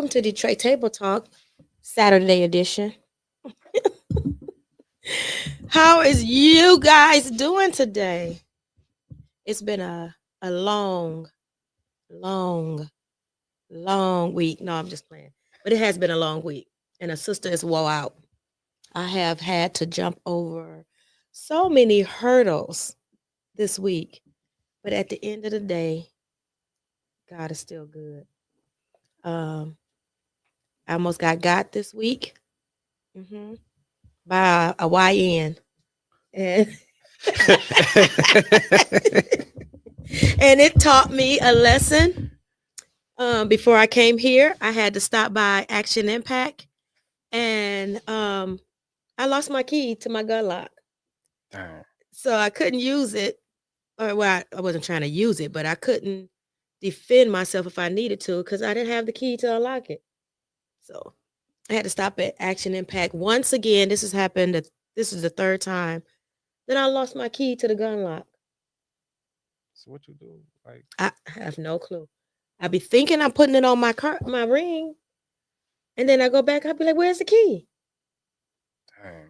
welcome to Detroit Table Talk, Saturday edition. How is you guys doing today? It's been a long, long week. No, I'm just playing. But it has been a long week. And a sister is wore out. I have had to jump over so many hurdles this week. But at the end of the day, God is still good. Um, I almost got this week hmm by a YN. And and it taught me a lesson. Before I came here, I had to stop by Action Impact, and I lost my key to my gun lock, Dang. so I couldn't use it. Or well, I wasn't trying to use it, but I couldn't defend myself if I needed to because I didn't have the key to unlock it. So I had to stop at Action Impact once again. This has happened. This is the third time that I lost my key to the gun lock. So what you do? Like, I have no clue. I be thinking I'm putting it on my ring, and then I go back. I be like, "Where's the key?" dang.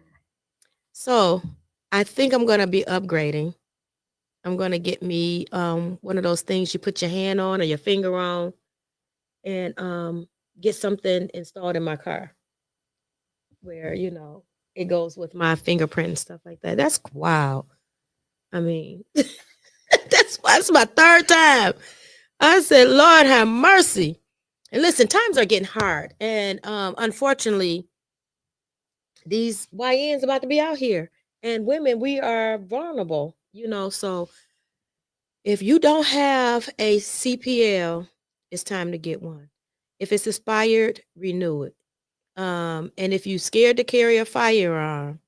So I think I'm gonna be upgrading. I'm gonna get me one of those things you put your hand on or your finger on, and get something installed in my car where it goes with my fingerprint and stuff like that. That's wow. I mean, that's my third time. I said, Lord have mercy. And listen, times are getting hard, and unfortunately, these YNs about to be out here, and women, we are vulnerable. So if you don't have a CPL, it's time to get one. If it's expired, renew it. And if you scared to carry a firearm,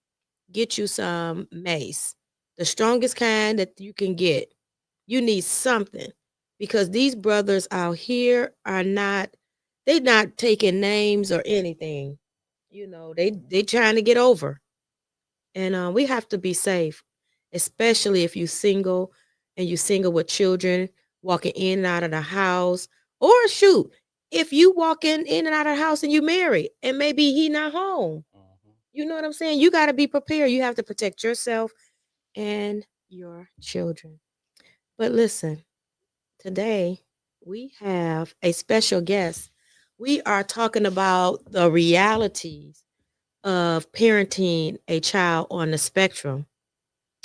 get you some mace, the strongest kind that you can get. You need something because these brothers out here are not. They not taking names or anything. They trying to get over, and we have to be safe, especially if you single and you single with children walking in and out of the house, or shoot, if you walking in and out of the house and you married and maybe he not home. Mhm. You know what I'm saying? You got to be prepared. You have to protect yourself and your children. But listen, today we have a special guest. We are talking about the realities of parenting a child on the spectrum.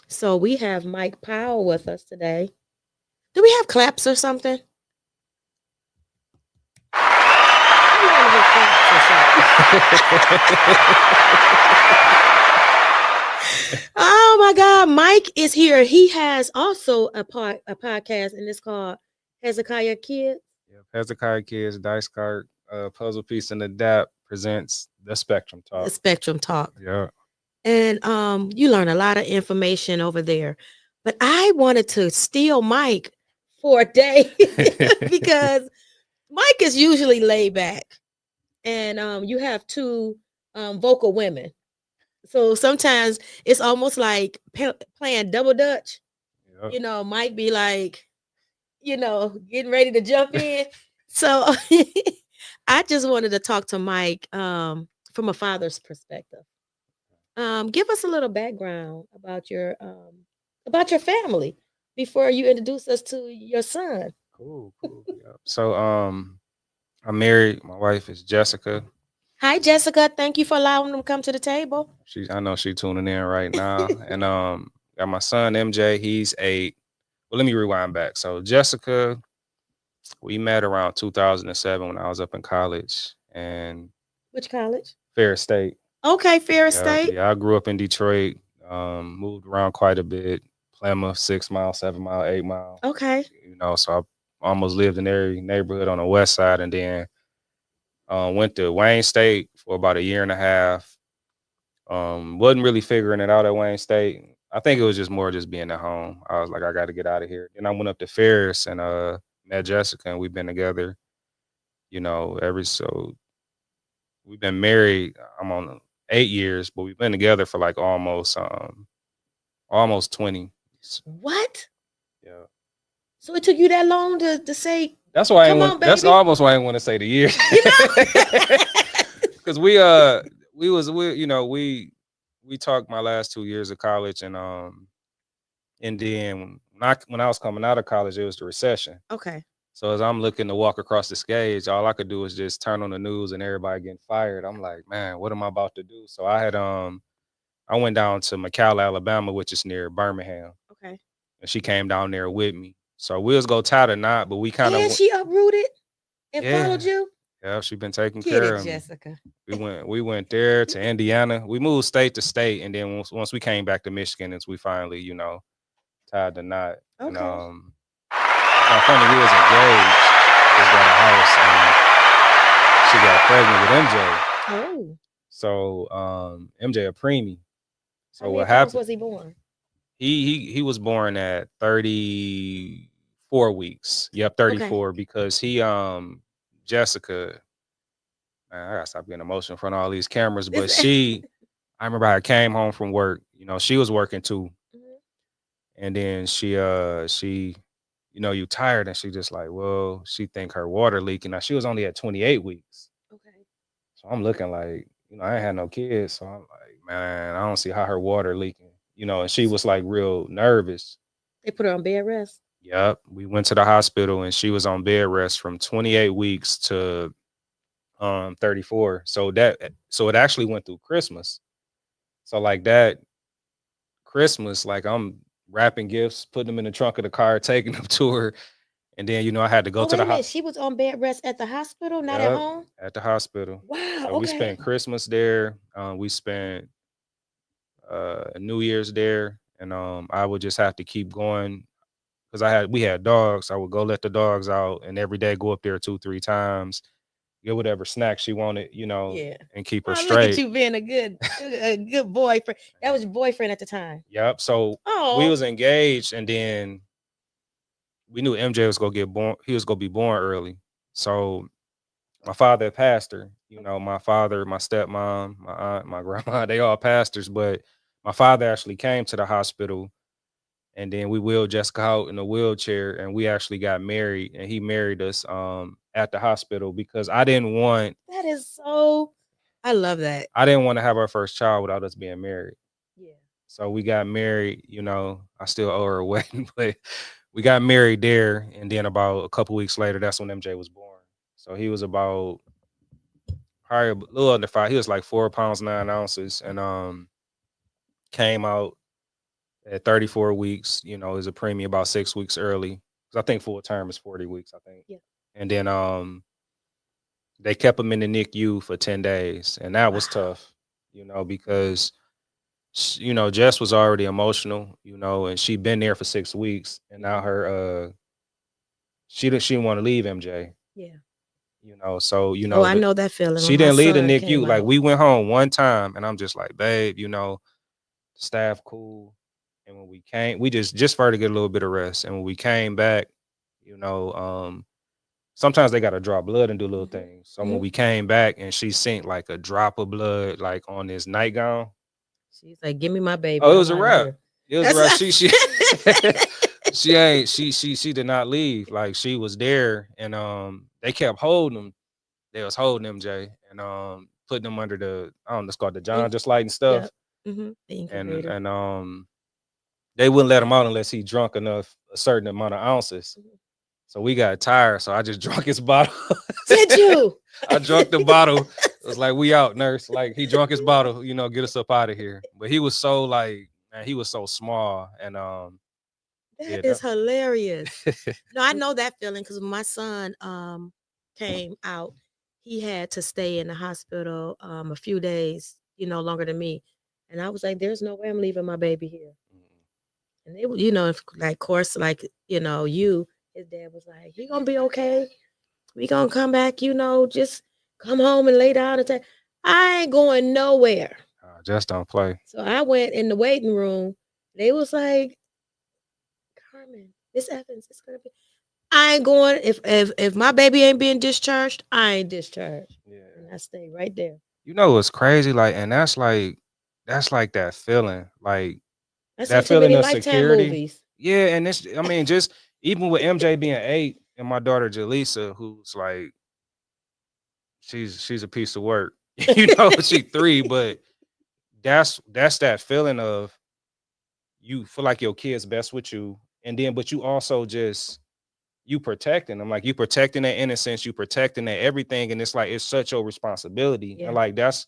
So we have Mike Powell with us today. Do we have claps or something? I want to hear claps or something. Oh my God, Mike is here. He has also a podcast, and it's called Hezekiah Kids. Yeah, Hezekiah Kids, Dice Cart, Puzzle Piece, and Adapt presents the Spectrum The Talk. Spectrum Talk. Yeah. And you learn a lot of information over there. But I wanted to steal Mike for a day because Mike is usually laid back, and you have two vocal women. So sometimes it's almost like playing double dutch. Yep. Mike be like, getting ready to jump in. So I just wanted to talk to Mike from a father's perspective. Give us a little background about your family before you introduce us to your son. Cool, cool. Yeah. So, I'm married. My wife is Jessica. Hi, Jessica. Thank you for allowing them to come to the table. I know she tuning in right now, and got my son MJ. He's 8. Well, let me rewind back. So Jessica, we met around 2007 when I was up in college, and Which college? Ferris State. Okay, Ferris Yeah, State. yeah. I grew up in Detroit. Moved around quite a bit. Plymouth, 6 mile, 7 mile, 8 mile. Okay. So I almost lived in every neighborhood on the west side, and then went to Wayne State for about a year and a half. Wasn't really figuring it out at Wayne State. I think it was just more just being at home. I was like, I got to get out of here. Then I went up to Ferris and met Jessica, and we've been together. Every so we've been married. I'm on 8 years, but we've been together for like almost 20. What? Yeah. So it took you that long to say That's why I Come ain't on, want. That's baby. almost why I ain't want to say the year. You know? Because we talked my last 2 years of college, and then when I was coming out of college, it was the recession. Okay. So as I'm looking to walk across the stage, all I could do is just turn on the news and everybody getting fired. I'm like, man, what am I about to do? So I went down to McAllen, Alabama, which is near Birmingham, Okay. and she came down there with me. So we was go tie the knot, but we kind And of she uprooted and yeah, followed you? yeah, she been taking Get care it, of me. Jessica. We went there to Indiana. We moved state to state, and then once we came back to Michigan, we finally, tied the knot. And Okay. my funny, we was engaged. Just got a house, and she got pregnant with MJ. Oh. So MJ a preemie. How So many what times happened? was he born? He was born at 34 weeks. Yep, Okay. 34 because Jessica. Man, I gotta stop getting emotional in front of all these cameras. But I remember I came home from work. She was working too, Mhm. and then she you tired, and she just like, well, she think her water leaking. Now she was only at 28 weeks, Okay. so I'm looking like, I ain't had no kids, so I'm like, man, I don't see how her water leaking. And she was like real nervous. They put her on bed rest. Yep, we went to the hospital, and she was on bed rest from 28 weeks to 34. So it actually went through Christmas. So like that Christmas, like I'm wrapping gifts, putting them in the trunk of the car, taking them to her, and then I had to go Oh, to wait the a minute. hospital. She was on bed rest at the hospital, not at Yep, home? at the hospital. Wow. So we Okay. spent Christmas there. We spent New Year's there, and I would just have to keep going because we had dogs. I would go let the dogs out, and every day go up there 2-3 times, get whatever snack she wanted, Yeah. and keep her Oh, look at straight. you being a good boyfriend. That was your boyfriend at the time. Yep. So we Oh. was engaged, and then we knew MJ was gonna get born. He was gonna be born early. So my father, a pastor. My father, my stepmom, my aunt, my grandma, they all pastors. But my father actually came to the hospital, and then we wheeled Jessica out in a wheelchair, and we actually got married, and he married us at the hospital because I didn't want That is so. I love that. to have our first child without us being married. Yeah. So we got married. I still owe her a wedding, but we got married there, and then about a couple weeks later, that's when MJ was born. So he was about probably a little under 5. He was like 4 pounds 9 ounces, and came out at 34 weeks. Is a premium about 6 weeks early because I think full term is 40 weeks. I think. Yeah. And then they kept him in the NICU for 10 days, and that was tough. Because Jess was already emotional, and she'd been there for 6 weeks, and now her she didn't want to leave MJ. Yeah. So Oh, I know that feeling. she when my didn't leave the son NICU. came Like out. we went home one time, and I'm just like, babe, staff cool. And when we came, we just for her to get a little bit of rest. And when we came back, sometimes they gotta draw blood and do little things. So when we came back, and she sent like a drop of blood like on this nightgown. She's like, "Give me my baby." Oh, it was a I'm outta wrap. here." It was a That's wrap. She did not leave. Like she was there, and they kept holding him. They was holding MJ and putting them under the, I don't know, it's called the John just lighting stuff. Yep. The And incubator. they wouldn't let him out unless he drunk enough, a certain amount of ounces. So we got tired, so I just drunk his bottle. Did you? I drunk the bottle. It was like, we out, nurse. Like he drunk his bottle, get us up out of here. But he was so like, man, he was so small. And That is hilarious. No, I know that feeling because when my son came out, he had to stay in the hospital a few days, longer than me. And I was like, there's no way I'm leaving my baby here. And they, like, course, like, his dad was like, he gonna be okay. We gonna come back, just come home and lay down and take. I ain't going nowhere. Just don't play. So I went in the waiting room. They was like, Carmen, Miss Evans, it's gonna be. I ain't going. If my baby ain't being discharged, I ain't discharged. Yeah. And I stay right there. What's crazy? Like, and that's like that feeling. Like I've that seen too feeling many of Lifetime security. movies. Yeah, and just even with MJ being 8, and my daughter Jaleesa, who's like, she's a piece of work. She 3, but that's that feeling of you feel like your kid's best with you, and then but you also just you protecting them, like you protecting their innocence, you protecting their everything, and it's like it's such your responsibility, Yeah. and like that's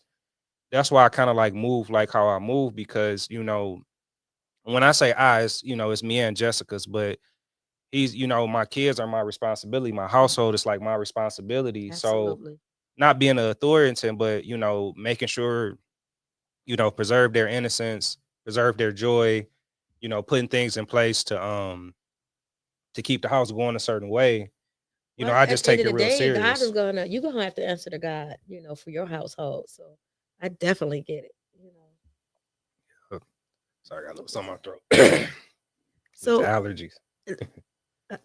why I kind of like move like how I move because when I say I, it's me and Jessica's, but my kids are my responsibility, my household is like my responsibility, so Absolutely. not being an authority, but making sure preserve their innocence, preserve their joy, putting things in place to keep the house going a certain way. Well, I at just the end take of it the real day, serious. you're gonna have to answer to God, for your household. So I definitely get it. Sorry, I got a little something in my throat. It's So allergies. uh,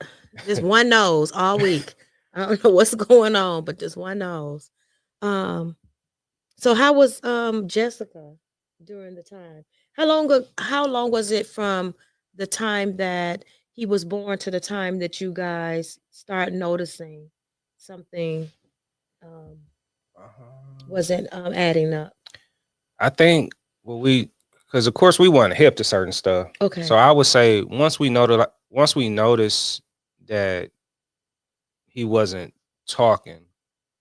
just one nose all week. I don't know what's going on, but just one nose. Um, so how was Jessica during the time? How long was it from the time that he was born to the time that you guys start noticing something um wasn't adding up? I think because of course we weren't hip to certain stuff. Okay. So I would say once we noticed that he wasn't talking.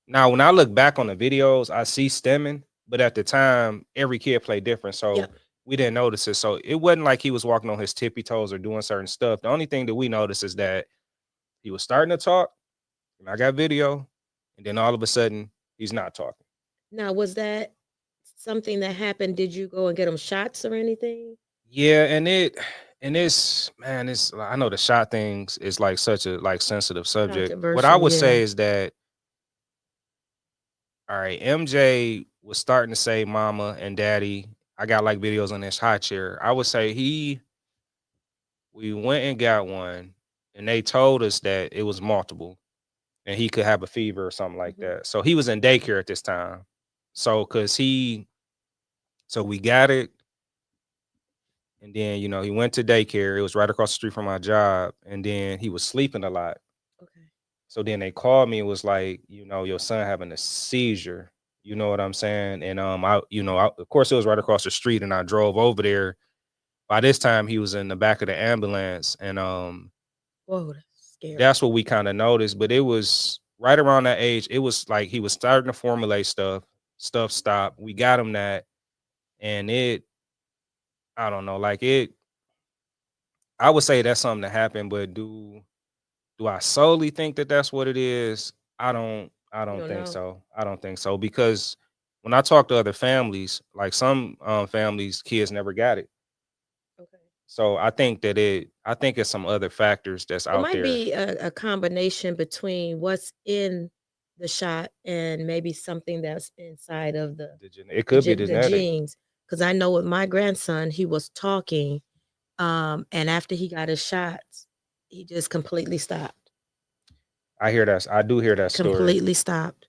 Now, when I look back on the videos, I see stemming, but at the time, every kid played different. So Yep. we didn't notice it. So it wasn't like he was walking on his tippy toes or doing certain stuff. The only thing that we noticed is that he was starting to talk, and I got video, and then all of a sudden, he's not talking. Now, was that something that happened? Did you go and get him shots or anything? Yeah, and it's man, it's I know the shot things is like such a like sensitive subject. What I Controversial, would yeah. say is that all right, MJ was starting to say mama and daddy. I got like videos on this high chair. I would say we went and got one and they told us that it was multiple and he could have a fever or something like Mhm. that. So he was in daycare at this time. So so we got it and then he went to daycare. It was right across the street from my job and then he was sleeping a lot. Okay. So then they called me and was like, your son having a seizure. You know what I'm saying? And of course it was right across the street and I drove over there. By this time he was in the back of the ambulance and Whoa, that's scary. that's what we kind of noticed, but it was right around that age. It was like he was starting to formulate stuff stopped. We got him that and I don't know, like I would say that's something that happened, but do I solely think that that's what it is? I You don't don't think know. so. I don't think so because when I talk to other families, like some families, kids never got it. Okay. So I think it's some other factors that's It out might there. be a combination between what's in the shot and maybe something that's inside of It could be the genetic. genes. Because I know with my grandson, he was talking, and after he got his shots, he just completely stopped. I hear that. I do hear that story. Completely stopped.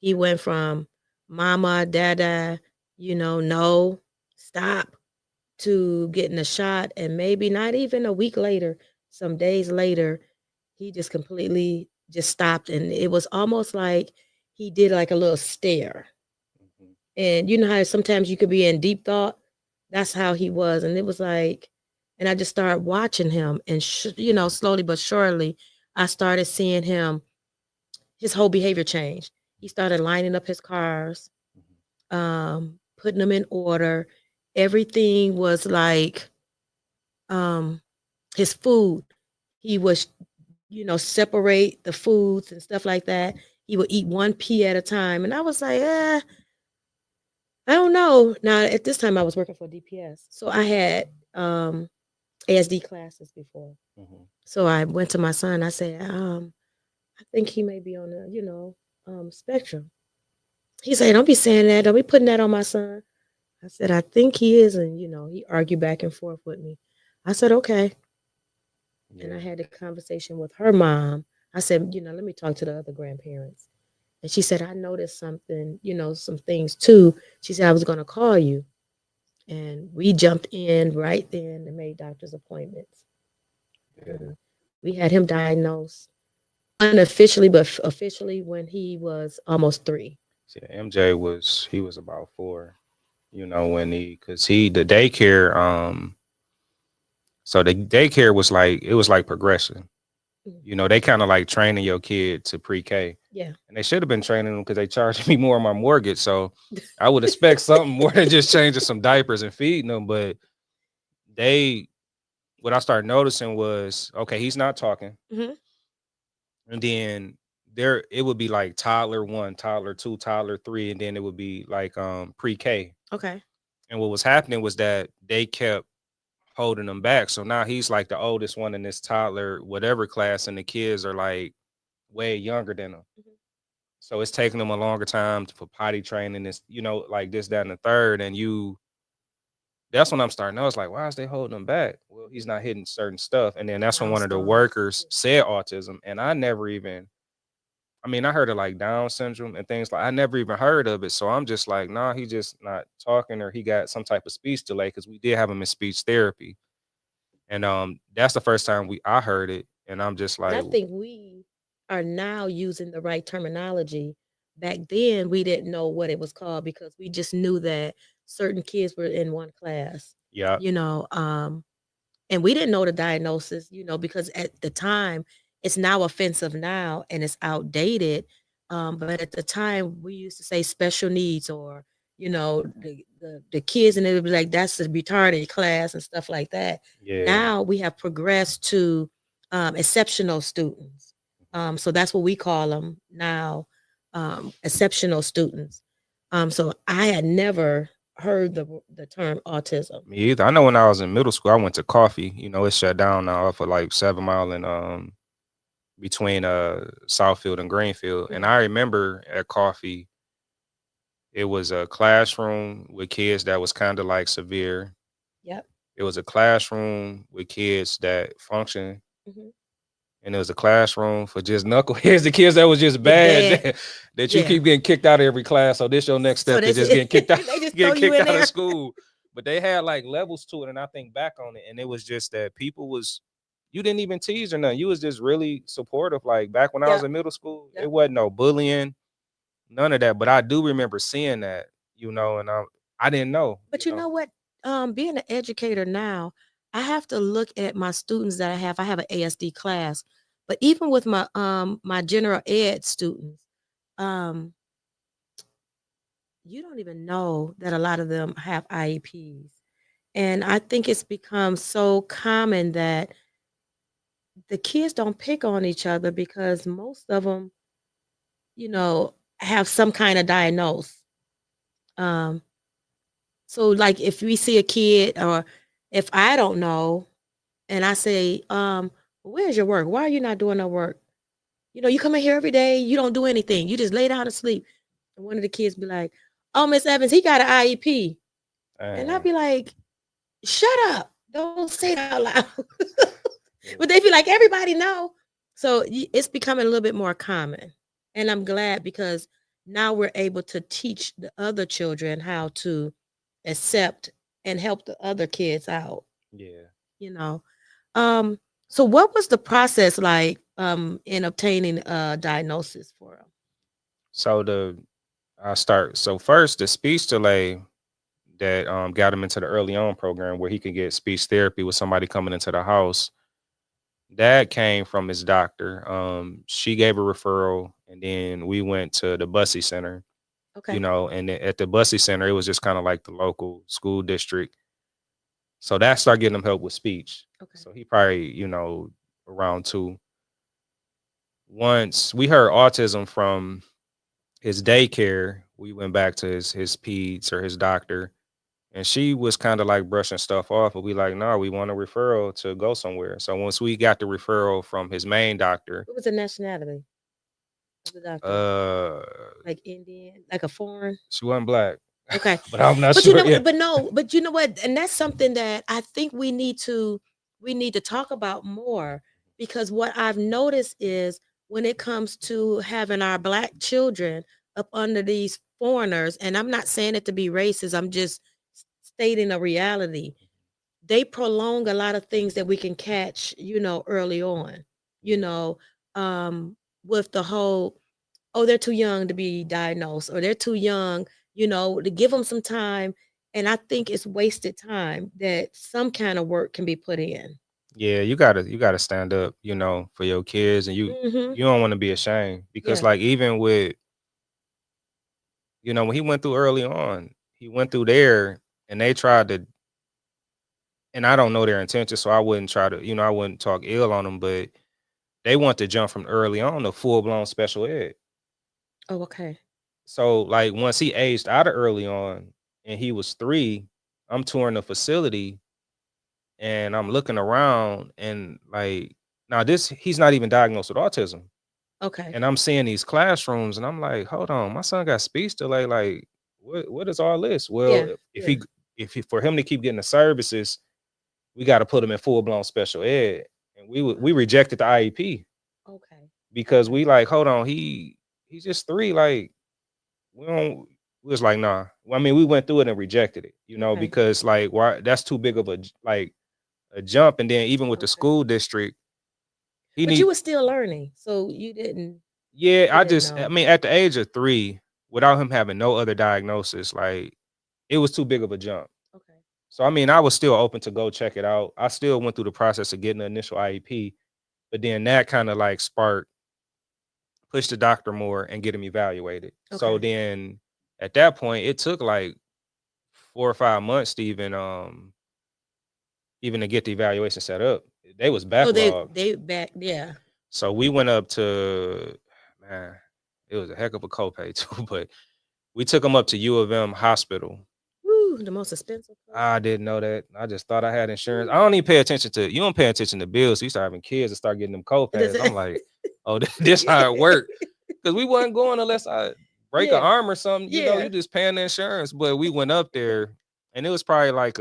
He went from mama, dada, no, stop, to getting a shot. And maybe not even a week later, some days later, he just completely just stopped. And it was almost like he did like a little stare. Mhm. And you know how sometimes you could be in deep thought? That's how he was. And it was like, and I just started watching him. And, slowly but surely, I started seeing his whole behavior change. He started lining up his cars, putting them in order. Everything was like um, his food. He was, separate the foods and stuff like that. He would eat one pea at a time. And I was like, I don't know. Now, at this time, I was working for DPS. So I had ASD classes before. Mhm. So I went to my son. I said, I think he may be on the, spectrum. He said, don't be saying that. Don't be putting that on my son. I said, I think he is. And, he argued back and forth with me. I said, okay. And I Yeah. had a conversation with her mom. I said, let me talk to the other grandparents. And she said, I noticed something, some things too. She said, I was going to call you. And we jumped in right then and made doctor's appointments. Yeah. And we had him diagnosed. unofficially, but officially when he was almost 3. See, MJ was about 4, when cause the daycare, so the daycare was like, it was like progression. They kind of like training your kid to pre-K. Yeah. And they should have been training them because they charged me more on my mortgage. So I would expect something more than just changing some diapers and feeding them. But what I started noticing was, okay, he's not talking. Mhm. And then it would be like toddler 1, toddler 2, toddler 3, and then it would be like pre-K. Okay. And what was happening was that they kept holding him back. So now he's like the oldest one in this toddler whatever class, and the kids are like way younger than him. Mhm. So it's taking them a longer time for potty training, this, like this, that, and the third. And that's when I'm starting. I was like, why is they holding him back? Well, he's not hitting certain stuff. And then that's when one of the Milestones. workers said autism. And I never even, I heard of like Down syndrome and things like, I never even heard of it. So I'm just like, nah, he just not talking, or he got some type of speech delay, because we did have him in speech therapy. And that's the first time I heard it. And I'm just And I like, think we are now using the right terminology. Back then, we didn't know what it was called because we just knew that certain kids were in one class, yeah, you know, and we didn't know the diagnosis, because at the time, it's now offensive now and it's outdated. But at the time, we used to say special needs, or the kids, and it would be like that's the retarded class and stuff like that. yeah, Now we have progressed to exceptional students. So that's what we call them now, exceptional students. So I had never heard the term autism. me either. I know when I was in middle school, I went to Coffee. It's shut down now for like 7 Mile and between Southfield and Greenfield. And Mhm. I remember at Coffee, it was a classroom with kids that was kind of like severe. Yep. It was a classroom with kids that function, Mhm. and it was a classroom for just knuckleheads, the kids that was just The bad, bad. that you Yeah. keep getting kicked out of every class. So this your next So step is that's just it. getting kicked out, They just throw getting you kicked in out of there. school. But they had like levels to it, and I think back on it, and it was just that you didn't even tease or nothing. You was just really supportive. Like back when I was Yep. in middle school, it Yep. wasn't no bullying, none of that. But I do remember seeing that, and I didn't know, But you know what? Being an educator now, I have to look at my students that I have. I have an ASD class, but even with my general ed students, um, you don't even know that a lot of them have IEPs. And I think it's become so common that the kids don't pick on each other because most of them, have some kind of diagnose. Um, so like if we see a kid, or if I don't know and I say, where's your work? Why are you not doing no work? You come in here every day, you don't do anything. You just lay down and sleep. And one of the kids be like, oh, Miss Evans, he got an IEP. And I'd be like, shut up. Don't say it out loud. But they feel like everybody know. So it's becoming a little bit more common. And I'm glad because now we're able to teach the other children how to accept and help the other kids out, yeah. you know. Um, so what was the process like in obtaining a diagnosis for them? So so first, the speech delay that got him into the early on program where he could get speech therapy with somebody coming into the house. That came from his doctor. She gave a referral, and then we went to the Bussey Center. Okay. And at the Bussey Center, it was just kind of like the local school district. So that started getting him help with speech. Okay. So he probably, around 2. Once we heard autism from his daycare, we went back to his peds or his doctor, and she was kind of like brushing stuff off, but we like, no, we want a referral to go somewhere. So once we got the referral from his main doctor, What was the nationality of the doctor? uh Like Indian, like a foreign? she wasn't black. Okay. But I'm not But you sure. know, Yeah. but no, but you know what? And that's something that I think we need to talk about more, because what I've noticed is when it comes to having our black children up under these foreigners, and I'm not saying it to be racist, I'm just stating a reality. They prolong a lot of things that we can catch, early on. You Yeah. know, um with the whole, oh, they're too young to be diagnosed, or they're too young, to give them some time. And I think it's wasted time that some kind of work can be put in. Yeah, you gotta stand up, for your kids, and Hmm. you don't want to be ashamed because, Yeah. like, even with, when he went through early on, he went through there, and they tried to, and I don't know their intentions, so I wouldn't try to, I wouldn't talk ill on them, but they want to jump from early on to full blown special ed. Oh, okay. So, like, once he aged out of early on, and he was 3, I'm touring the facility, and I'm looking around, and like, now this he's not even diagnosed with autism. Okay. And I'm seeing these classrooms, and I'm like, hold on, my son got speech delay. Like, what is all this? Well, Yeah. if Yeah. he for him to keep getting the services, we got to put him in full blown special ed. And we rejected the IEP Okay. because Okay. we like, hold on, he's just 3. Like, we don't. We was like, nah. Well, I mean, we went through it and rejected it, Okay. because, like, why? That's too big of a jump. And then even with the Okay. school district, he But you need. were still learning, so Yeah, you didn't I know. mean, at the age of 3, without him having no other diagnosis, like, it was too big of a jump. Okay. So, I mean, I was still open to go check it out. I still went through the process of getting the initial IEP, but then that kind of like sparked, pushed the doctor more and get him evaluated. So Okay. then at that point, it took like 4 or 5 months to even to get the evaluation set up. They was Oh, backlogged. they back, yeah. So we went up to, man, it was a heck of a copay too, but we took him up to U of M hospital. Woo, the most expensive place. I didn't know that. I just thought I had insurance. I Woo. don't even pay attention to, you don't pay attention to bills. So you start having kids and start getting them Does copays. I'm it- like, oh, this how it worked. Because we wasn't going unless I break an Yeah. arm or something. You Yeah. just paying the insurance. But we went up there, and it was probably like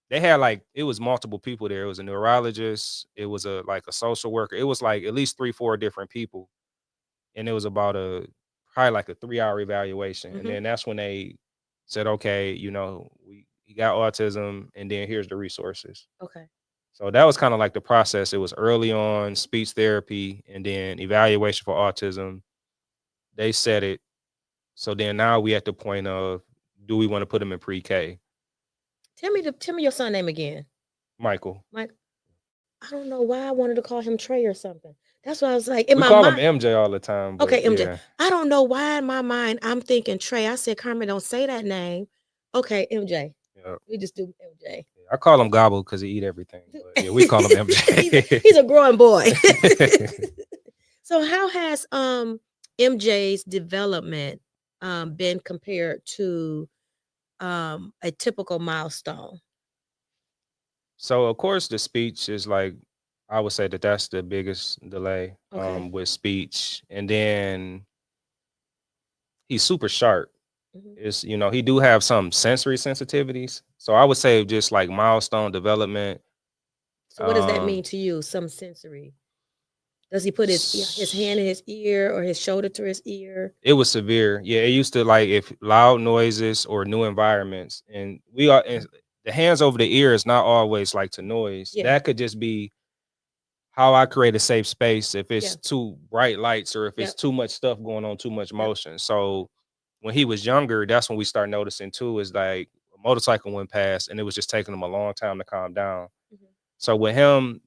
they had like, it was multiple people there. It was a neurologist. It was like a social worker. It was like at least 3, 4 different people. And it was about probably like a 3-hour evaluation. And Hmm. then that's when they said, okay, he got autism, and then here's the resources. Okay. So that was kind of like the process. It was early on speech therapy, and then evaluation for autism. They said it. So then now we at the point of, do we want to put him in pre-K? Tell me your son name again. Michael. Mike. I don't know why I wanted to call him Trey or something. That's why I was like in We my call him mind. MJ all the time, Okay, but MJ. yeah. I don't know why in my mind I'm thinking Trey. I said, Carmen, don't say that name. Okay, MJ. Yeah. We just do MJ. I call him Gobble because he eat everything. But yeah, we call him MJ. He's a growing boy. So how has MJ's development been compared to a typical milestone? So of course the speech is like, I would say that's the biggest delay Okay. with speech. And then he's super sharp. Hmm. Is he do have some sensory sensitivities. So I would say just like milestone development. So what does that Um mean to you? Some sensory. Does he put his hand in his ear or his shoulder to his ear? it was severe. Yeah, it used to, like, if loud noises or new environments, and the hands over the ear is not always like to noise. Yeah. That could just be how I create a safe space if Yeah. it's too bright lights or if it's Yep. too much stuff going on, too much Yep. motion. So when he was younger, that's when we start noticing too, is like a motorcycle went past and it was just taking him a long time to calm down. Mhm. So with him,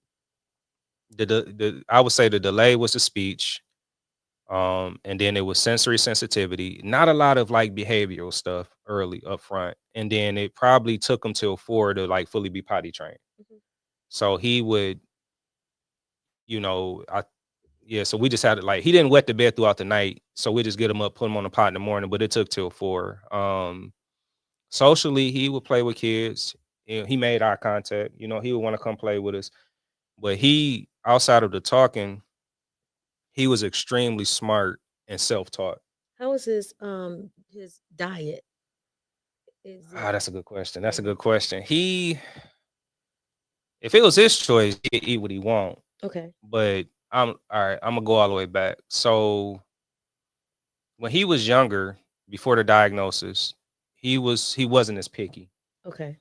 the I would say the delay was the speech. And then it was sensory sensitivity, not a lot of like behavioral stuff early up front. And then it probably took him till 4 to like fully be potty trained. Mhm. So he would, I yeah, so we just had to, like, he didn't wet the bed throughout the night. So we just get him up, put him on the pot in the morning, but it took till 4. Socially, he would play with kids. He made eye contact, he would want to come play with us. But he, outside of the talking, he was extremely smart and self-taught. How is his diet? Is it That's a good question. That's a yeah. good question. If it was his choice, he'd eat what he want. Okay. But I'm all right. I'm gonna go all the way back. So when he was younger, before the diagnosis, he wasn't as picky. Okay.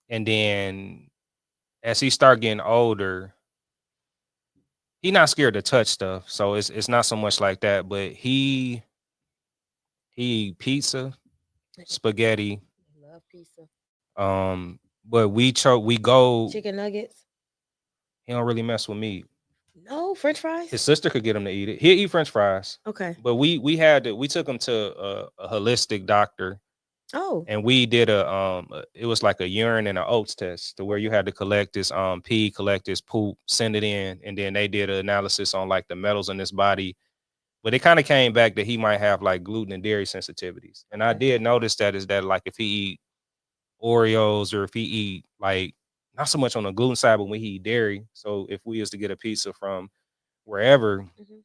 And then as he started getting older, he not scared to touch stuff, so it's not so much like that. But he eat pizza, spaghetti, I love pizza. but we go. Chicken nuggets. He don't really mess with meat. No French fries. His sister could get him to eat it. He'll eat French fries, Okay. but we took him to a holistic doctor, Oh. and we did it was like a urine and an oats test to where you had to collect this pee, collect this poop, send it in, and then they did an analysis on like the metals in his body. But it kind of came back that he might have like gluten and dairy sensitivities. And I Okay. did notice that is that like if he eat Oreos or if he eat like not so much on the gluten side, but when he eat dairy. So if we was to get a pizza from wherever, Mhm.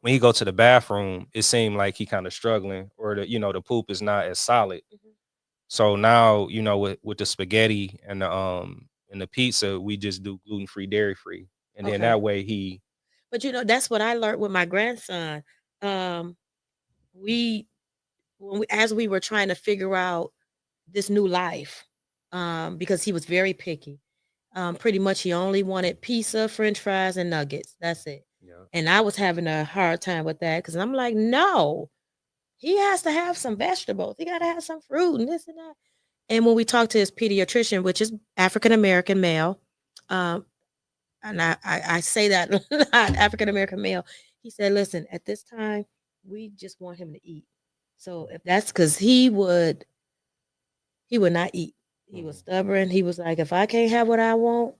when he go to the bathroom, it seemed like he kind of struggling or the poop is not as solid. Mhm. So now, with the spaghetti and the pizza, we just do gluten free, dairy free. And then Okay. that way he But that's what I learned with my grandson. Um, we as we were trying to figure out this new life, because he was very picky. Pretty much he only wanted pizza, French fries, and nuggets. That's it. yeah. And I was having a hard time with that because I'm like, no, he has to have some vegetables. He got to have some fruit and this and that. And when we talked to his pediatrician, which is African American male, um, and I say that a lot, African American male, he said, listen, at this time, we just want him to eat. So if that's because he would not eat. He was stubborn. He was like, if I can't have what I want,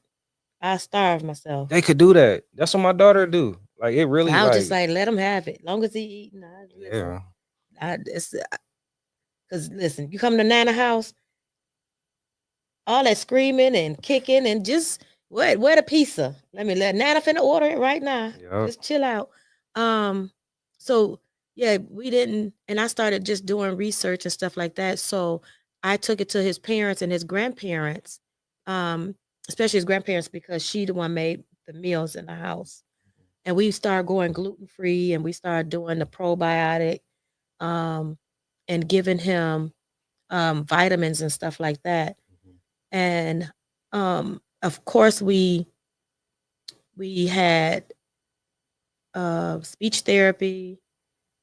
I starve myself. They could do that. That's what my daughter do. Like it So really I was just like like, let him have it. Long as he eating, listen. yeah. Because listen, you come to Nana house, all that screaming and kicking and just where the pizza? Let Nana finna order it right now. Yep. Just chill out. So yeah, we didn't, and I started just doing research and stuff like that. So I took it to his parents and his grandparents, um, especially his grandparents because she the one made the meals in the house. And we started going gluten free and we started doing the probiotic, um, and giving him vitamins and stuff like that. And of course we had speech therapy,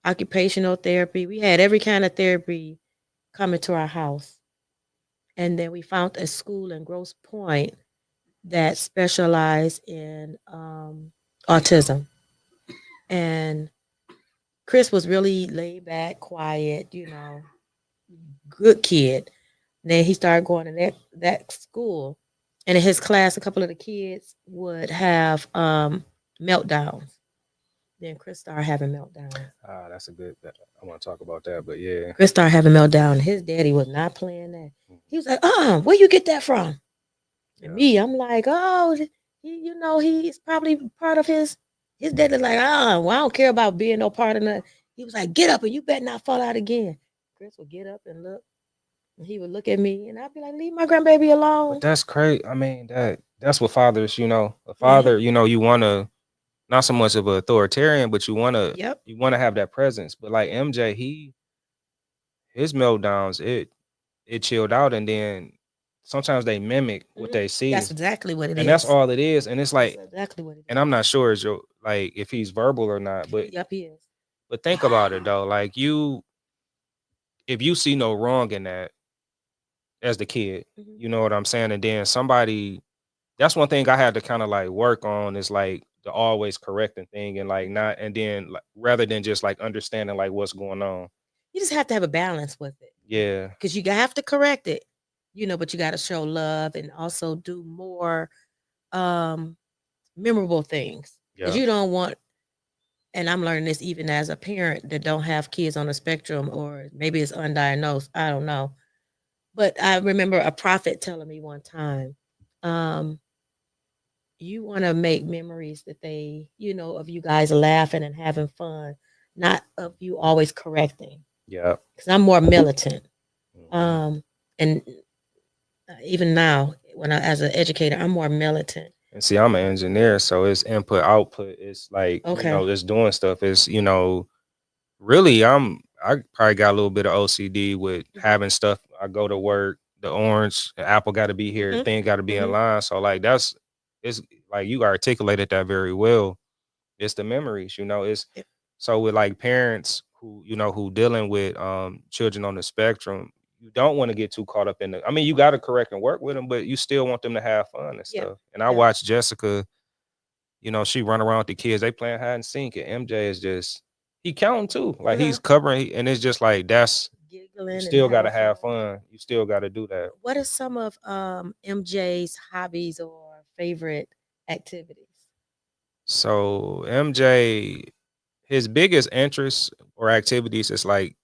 occupational therapy. We had every kind of therapy coming to our house. And then we found a school in Grosse Pointe that specialized in autism. And Chris was really laid back, quiet, good kid. Then he started going to that school, and in his class, a couple of the kids would have meltdowns. Then Chris started having meltdowns. That's a good. I want to talk about that, but yeah. Chris started having meltdown. His daddy was not playing that. He was like, where you get that from?" And me, I'm like, "Oh, he's probably part of his." His daddy like, well, I don't care about being no part of that." He was like, "Get up and you better not fall out again." Chris would get up and look. And he would look at me and I'd be like, "Leave my grandbaby alone." But that's crazy. I mean, that's what fathers, a father, you want to not so much of an authoritarian, but you want to Yep. have that presence. But like MJ, his meltdowns, it chilled out, and then sometimes they mimic what they see, That's exactly what it is. and that's all it is. And it's like, That's exactly what it is. and I'm not sure if he's verbal or not, but Yep, he is. but think about it though, like if you see no wrong in that as the kid, Mhm. you know what I'm saying, and then somebody, that's one thing I had to kind of like work on is like the always correcting thing and like not, and then like, rather than just like understanding like what's going on. You just have to have a balance with it. Yeah. Because you have to correct it, but you got to show love and also do more memorable things. Because Yeah. you don't want, and I'm learning this even as a parent that don't have kids on the spectrum or maybe it's undiagnosed. I don't know. But I remember a prophet telling me one time, you want to make memories that they, of you guys laughing and having fun, not of you always correcting. Yeah. Because I'm more militant. Mhm. And even now, as an educator, I'm more militant. And see, I'm an engineer, so it's input output. It's like Okay. it's doing stuff. It's really I probably got a little bit of OCD with having stuff. I go to work, the orange, the apple got to be here, Mhm. thing got to be in Mhm. line. So like it's like you articulated that very well. it's the memories, it's Yep. so with like parents who, who dealing with children on the spectrum, you don't want to get too caught up in the, I mean, you got to correct and work with them, but you still want them to have fun and Yeah. stuff. And I Yeah. watched Jessica, she run around with the kids, they playing hide and seek, and MJ is just, he counting too. Like he's covering, and it's just like that's, Giggling you and still got to having have fun. fun. You still got to do that. What are some of MJ's hobbies or favorite activities? So MJ, his biggest interests or activities is like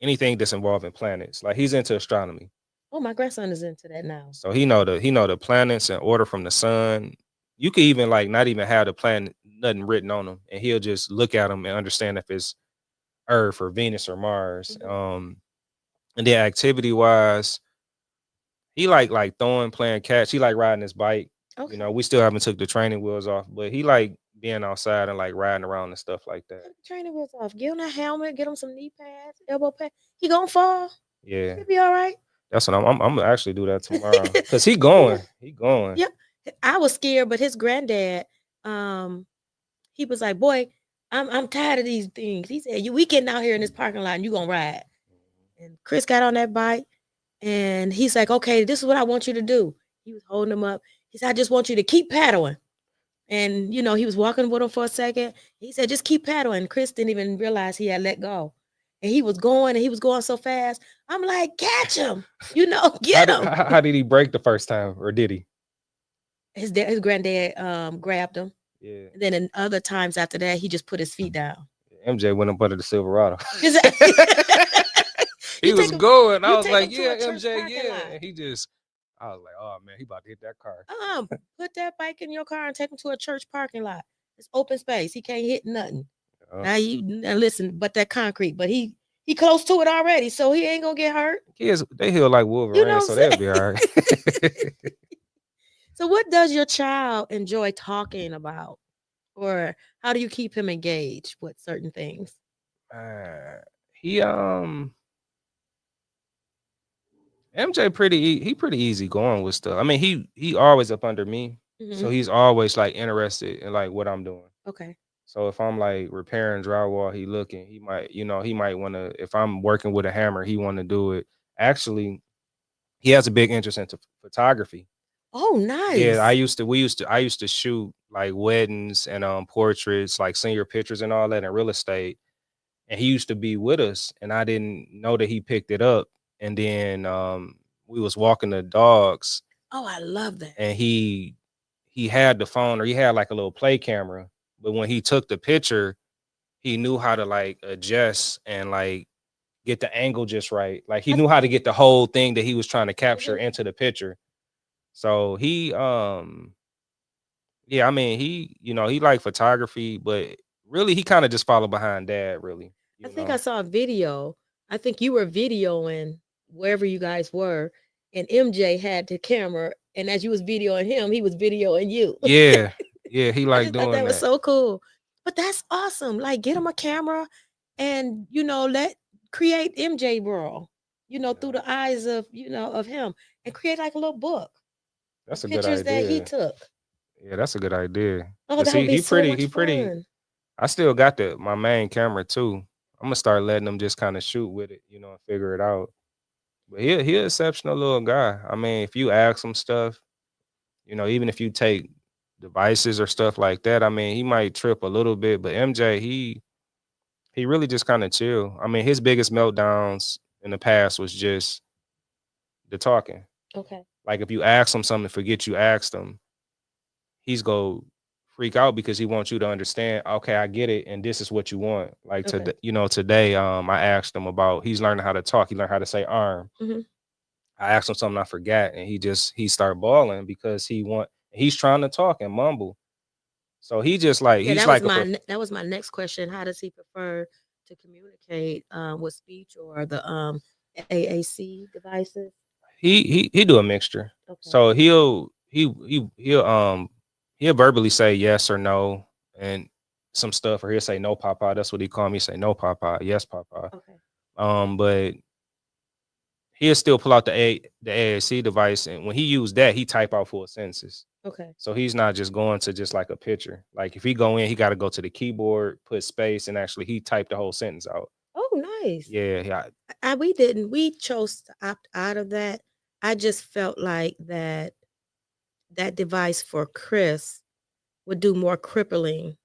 anything that's involving planets. Like he's into astronomy. Oh, my grandson is into that now. So he know the planets in order from the sun. You could even like not even have the planet nothing written on them, and he'll just look at them and understand if it's Earth or Venus or Mars. And then activity wise, he like throwing, playing catch. He like riding his bike. Okay. We still haven't took the training wheels off, but he like being outside and like riding around and stuff like that. Take the training wheels off. Get him a helmet. Get him some knee pads, elbow pads. He gonna fall. Yeah, He'll be all right. that's what I'm gonna actually do that tomorrow because he going. Yep. I was scared, but his granddad, he was like, "Boy, I'm tired of these things." He said, we getting out here in this parking lot and you gonna ride." And Chris got on that bike and he's like, "Okay, this is what I want you to do." He was holding him up. He said, "I just want you to keep paddling." And he was walking with him for a second. He said, "Just keep paddling." Chris didn't even realize he had let go. And he was going so fast. I'm like, "Catch him, get him." How did he break the first time, or did he? His granddad grabbed him. Yeah. And then in other times after that, he just put his feet down. MJ went up under the Silverado. Exactly. He was going. I was like, him to a yeah, church MJ, parking yeah. lot. And I was like, oh man, he about to hit that car. Put that bike in your car and take him to a church parking lot. It's open space. He can't hit nothing. Now listen, but that concrete, but he close to it already, so he ain't gonna get hurt. Kids, they heal like Wolverine, so they'll be all right. So what does your child enjoy talking about? Or how do you keep him engaged with certain things? He MJ pretty easy going with stuff. I mean, he always up under me. So he's always like interested in like what I'm doing. Okay. So if I'm like repairing drywall, he looking, he might want to, if I'm working with a hammer, he want to do it. Actually, he has a big interest into photography. Oh, nice. Yeah, I used to shoot like weddings and portraits, like senior pictures and all that in real estate. And he used to be with us, and I didn't know that he picked it up. And then we was walking the dogs. Oh, I love that. And he had the phone, or he had like a little play camera. But when he took the picture, he knew how to like adjust and like get the angle just right. Like he knew how to get the whole thing that he was trying to capture into the picture. So he yeah, I mean, he liked photography, but really he kind of just followed behind dad, really. I think I saw a video. I think you were videoing wherever you guys were, and MJ had the camera, and as you was videoing him, he was videoing you. Yeah. Yeah, he liked doing that was so cool. But that's awesome. Like, get him a camera and let create MJ World, through the eyes of of him, and create like a little book. That's a good idea. Pictures that he took. Yeah, that's a good idea. Oh, that would be so much he pretty. fun. I still got my main camera too. I'm gonna start letting him just kind of shoot with it, and figure it out. But he an exceptional little guy. I mean, if you ask him stuff, even if you take devices or stuff like that, I mean, he might trip a little bit. But MJ, he really just kind of chill. I mean, his biggest meltdowns in the past was just the talking. Okay. Like if you ask him something, forget you asked him, he's go freak out because he wants you to understand, okay, I get it, and this is what you want. Like today, I asked him about, he's learning how to talk. He learned how to say arm. I asked him something I forgot, and he started bawling because he's trying to talk and mumble. So he just like that was my next question. How does he prefer to communicate with speech or the AAC devices? He do a mixture. Okay. So he'll verbally say yes or no and some stuff, or he'll say no, papa. That's what he called me. Say no, papa. Yes, papa. Okay. But he'll still pull out the AAC device, and when he used that, he type out full sentences. Okay. So he's not just going to just like a picture. Like if he go in, he got to go to the keyboard, put space, and actually he typed the whole sentence out. Oh, nice. Yeah, yeah. We didn't. We chose to opt out of that. I just felt like that device for Chris would do more crippling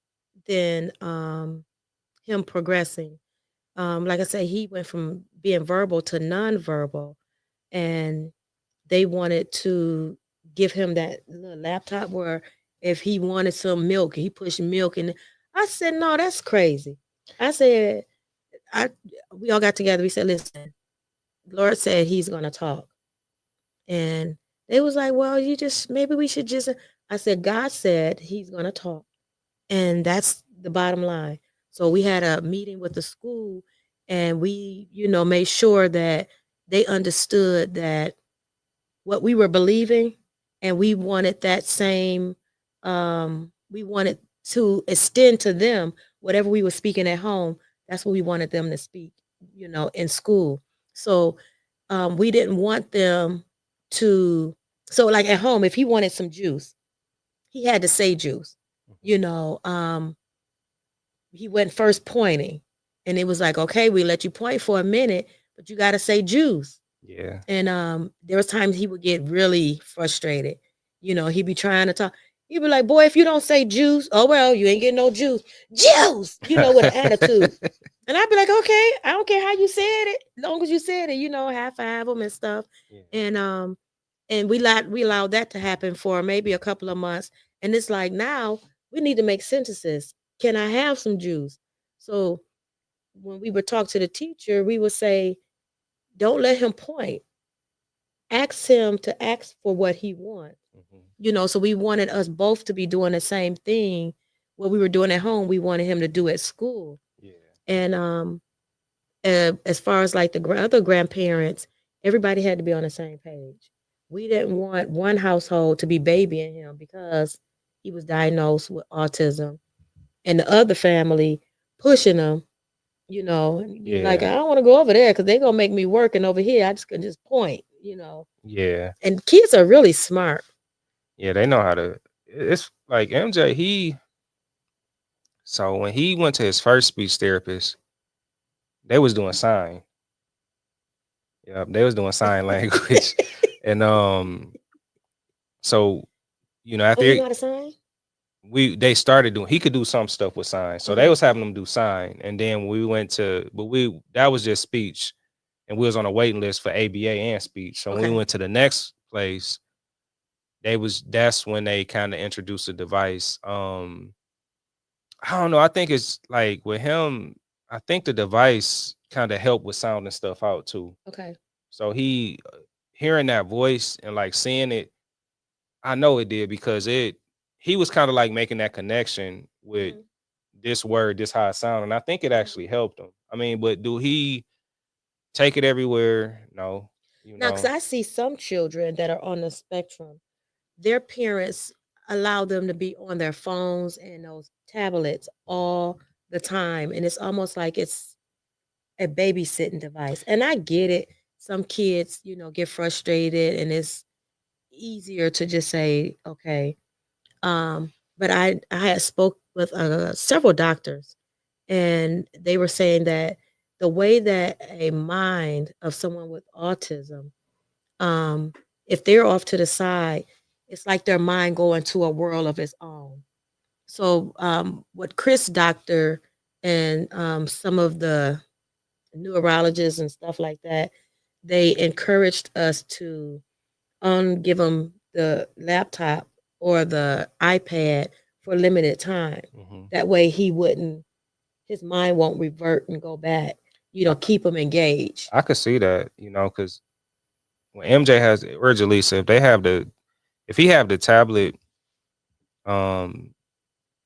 than him progressing. Like I say, he went from being verbal to nonverbal, and they wanted to give him that little laptop where if he wanted some milk, he pushed milk in. I said, no, that's crazy. I said, I we all got together. We said, listen, Lord said he's gonna talk. And they was like, well, you just maybe we should just I said, God said he's gonna talk. And that's the bottom line. So we had a meeting with the school and we, made sure that they understood that what we were believing and we wanted that same we wanted to extend to them whatever we were speaking at home. That's what we wanted them to speak, in school. So we didn't want them to so like at home if he wanted some juice, he had to say juice. You know, he went first pointing and it was like, okay, we let you point for a minute, but you got to say juice. Yeah. And there was times he would get really frustrated. He'd be trying to talk. He'd be like, boy, if you don't say juice, oh well, you ain't getting no juice. Juice, with an attitude. And I'd be like, okay, I don't care how you said it, as long as you said it, high five them and stuff. Yeah. And we allowed that to happen for maybe a couple of months. And it's like now we need to make sentences. Can I have some juice? So when we would talk to the teacher, we would say, don't let him point. Ask him to ask for what he wants. So we wanted us both to be doing the same thing. What we were doing at home, we wanted him to do at school. Yeah. And as far as like the other grandparents, everybody had to be on the same page. We didn't want one household to be babying him because he was diagnosed with autism, and the other family pushing him. And be like, Yeah. I don't want to go over there because they're gonna make me work, and over here I just can just point. Yeah. And kids are really smart. Yeah, they know how to. It's like MJ. So when he went to his first speech therapist, they was doing sign. Yeah, they was doing sign language, and so Oh, after you know how to sign? they started doing, he could do some stuff with sign, so they Okay. was having them do sign, and then we went to, but that was just speech, and we was on a waiting list for ABA and speech. So when we Okay. went to the next place, that's when they kind of introduced the device. I don't know. I think it's like with him, I think the device kind of helped with sounding stuff out too. Okay. So he hearing that voice and like seeing it, I know it did because he was kind of like making that connection with Mhm. this word, this how it sound. And I think it actually helped him. I mean, but do he take it everywhere? No, Now, because I see some children that are on the spectrum, their parents allow them to be on their phones and those tablets all the time. And it's almost like it's a babysitting device. And I get it. Some kids, get frustrated and it's easier to just say, okay. But I had spoke with several doctors and they were saying that the way that a mind of someone with autism, um, if they're off to the side, it's like their mind going to a world of its own. So, what Chris doctor and some of the neurologists and stuff like that, they encouraged us to give him the laptop or the iPad for limited time. That way, his mind won't revert and go back. Keep him engaged. I could see that, because when MJ has, or Jaleesa, if he have the tablet,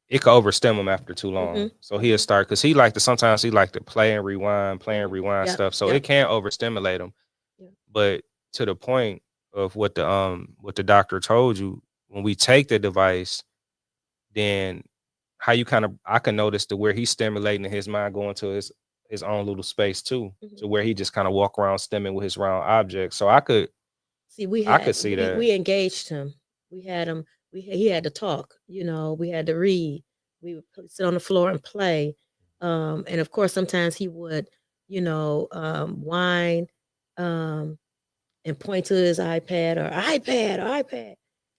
it could overstim him after too long. So he'll start, because sometimes he like to play and rewind, Yep, stuff. So yep. it can overstimulate him. Yep. But to the point of what the doctor told you, when we take the device, then how I can notice where he's stimulating his mind going to his own little space too, to where he just kind of walk around stimming with his round object. So I could See, see that. we engaged him. We had him he had to talk, we had to read. We would sit on the floor and play. And of course, sometimes he would, whine, um, and point to his iPad.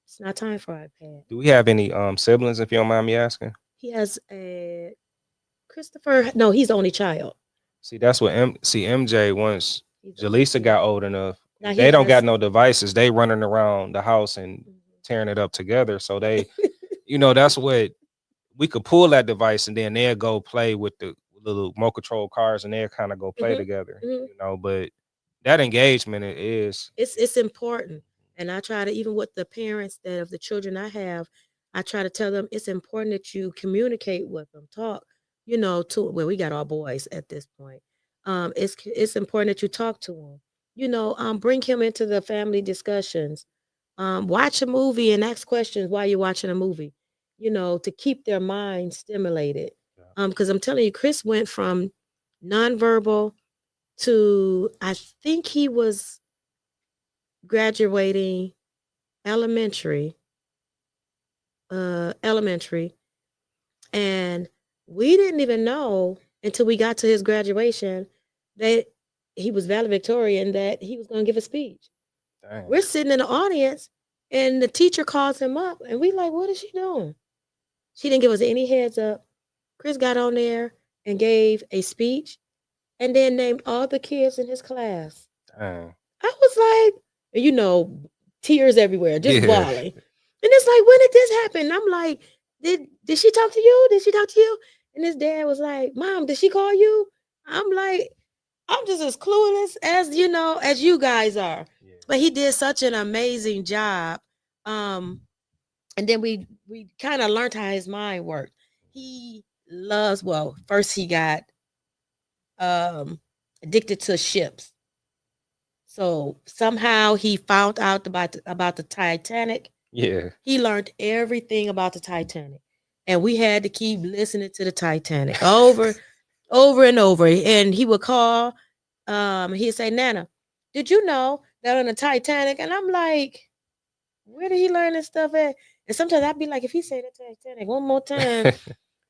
It's not time for iPad. Do we have any siblings, if you don't mind me asking? He has a Christopher. No, he's the only child. See, that's what MJ once He's the only Jaleesa child. got old enough. Now he They don't got has. no devices. They running around the house and Mhm. tearing it up together. So they, that's what we could pull that device and then they'll go play with the little remote control cars and they'll kind of go play Mhm, together, mhm. but that engagement it is. It's important, and I try to, even with the parents that of the children I have, I try to tell them it's important that you communicate with them, talk, to well, we got all boys at this point. It's important that you talk to them. Bring him into the family discussions. Watch a movie and ask questions while you're watching a movie. To keep their mind stimulated. Yeah. Because I'm telling you, Chris went from nonverbal to, I think he was graduating elementary, elementary, and we didn't even know until we got to his graduation that he was valedictorian, that he was going to give a speech. Dang. We're sitting in the audience, and the teacher calls him up, and we like, what is she doing? She didn't give us any heads up. Chris got on there and gave a speech, and then named all the kids in his class. Dang. I was like, tears everywhere, just Yeah. bawling. And it's like, when did this happen? I'm like, did she talk to you? Did she talk to you? And his dad was like, Mom, did she call you? I'm like, I'm just as clueless as as you guys are. Yeah. But he did such an amazing job. And then we kind of learned how his mind worked. He loves, well, first he got addicted to ships. So somehow he found out about the Titanic. Yeah. He learned everything about the Titanic. And we had to keep listening to the Titanic over and over. And he would call, he'd say, Nana, did you know that on the Titanic? And I'm like, where did he learn this stuff at? And sometimes I'd be like, if he said the Titanic one more time.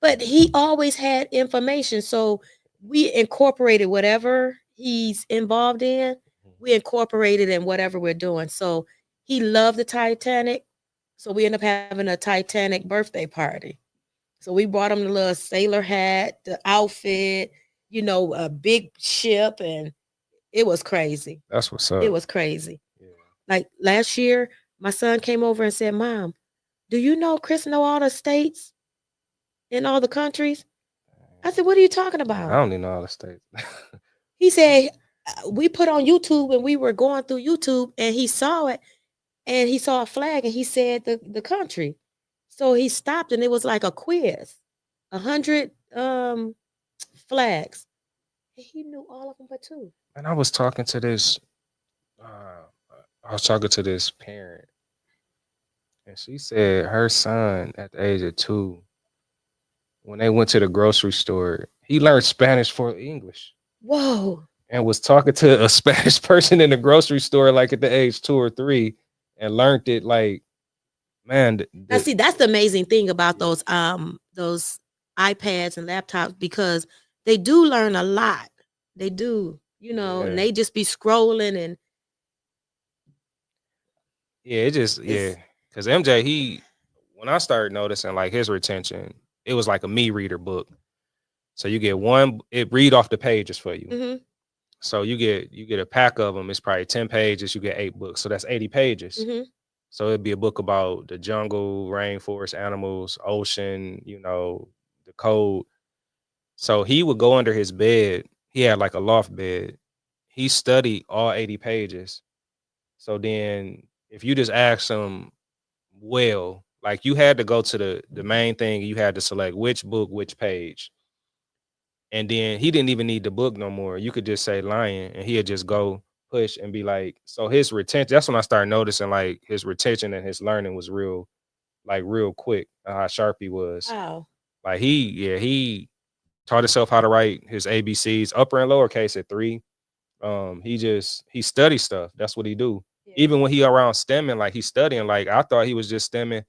But he always had information. So we incorporated whatever he's involved in, we incorporated in whatever we're doing. So he loved the Titanic. So we ended up having a Titanic birthday party. So we brought him the little sailor hat, the outfit, a big ship, and it was crazy. That's what's up. It was crazy. Yeah. Like last year, my son came over and said, Mom, do you know Chris know all the states in all the countries? I said, what are you talking about? I don't even know all the states. He said, we put on YouTube and we were going through YouTube and he saw it and he saw a flag and he said the country. So he stopped and it was like a quiz, 100 flags. And he knew all of them but two. And I was talking to this parent and she said her son at the age of 2, when they went to the grocery store, he learned Spanish for English. Whoa. And was talking to a Spanish person in the grocery store like at the age 2 or 3 and learned it like, man. Now see, that's the amazing thing about those iPads and laptops, because they do learn a lot. They do, and they just be scrolling and it just because MJ, when I started noticing like his retention, it was like a me reader book. So you get one, it read off the pages for you. Mm-hmm. So you get a pack of them. It's probably 10 pages. You get 8 books. So that's 80 pages. Mm-hmm. So it'd be a book about the jungle, rainforest, animals, ocean, the code. So he would go under his bed. He had like a loft bed. He studied all 80 pages. So then if you just ask him, well, like you had to go to the main thing, you had to select which book, which page. And then he didn't even need the book no more. You could just say lion and he'd just go push and be like, so his retention, that's when I started noticing like his retention and his learning was real quick, how sharp he was. Wow. Like he taught himself how to write his ABCs, upper and lowercase at 3. He studies stuff. That's what he do. Yeah. Even when he around stemming, like he's studying, like I thought he was just stemming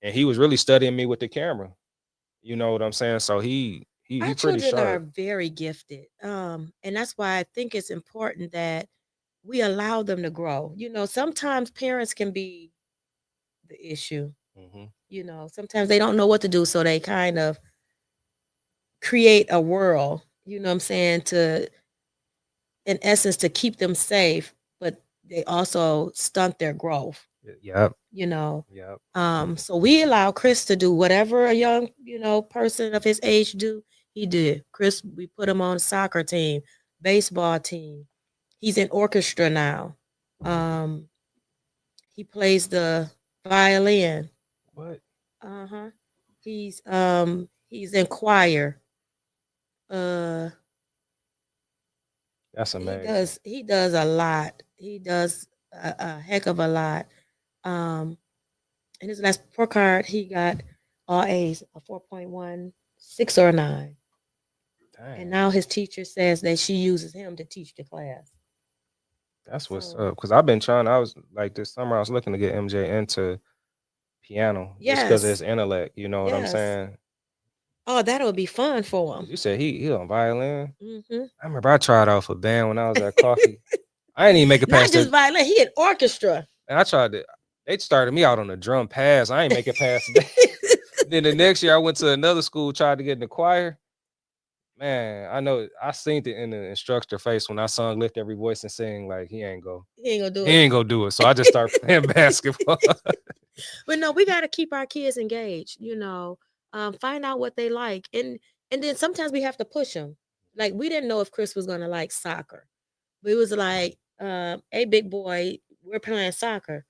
and he was really studying me with the camera. You know what I'm saying? So he Our pretty children are sharp. very gifted. And that's why I think it's important that we allow them to grow. Sometimes parents can be the issue. Hmm. Sometimes they don't know what to do, so they kind of create a world, what I'm saying, in essence, to keep them safe, but they also stunt their growth, Yep. you know. Yep. So we allow Chris to do whatever a young, person of his age do. He did. Chris, we put him on a soccer team, baseball team. He's in orchestra now. Um, he plays the violin. What? Uh-huh. He's in choir. Uh That's he amazing. does a lot. He does a heck of a lot. Um in his last report card he got all A's, a 4.1, 6 or a 9. And Dang. now his teacher says that she uses him to teach the class. That's what's So up. Cause I've been trying. I was like this summer. I was looking to get MJ into piano just because of his yes, intellect. You know what I'm yes. saying? Oh, that'll be fun for 'Cause him. you said he on violin. Hmm. I remember I tried out for band when I was at Coffee. I didn't even make it Not past just the. violin, he in orchestra. And I tried to. They started me out on the drum pass. I ain't make it past that. Then the next year I went to another school, tried to get in the choir. Man, I know I seen it in the instructor face when I sung "Lift Every Voice and Sing." Like He ain't gonna do he it. ain't gonna do it. So I just started playing basketball. But no, we got to keep our kids engaged. Find out what they like, and then sometimes we have to push them. Like we didn't know if Chris was gonna like soccer. We was like, "Hey, big boy, we're playing soccer.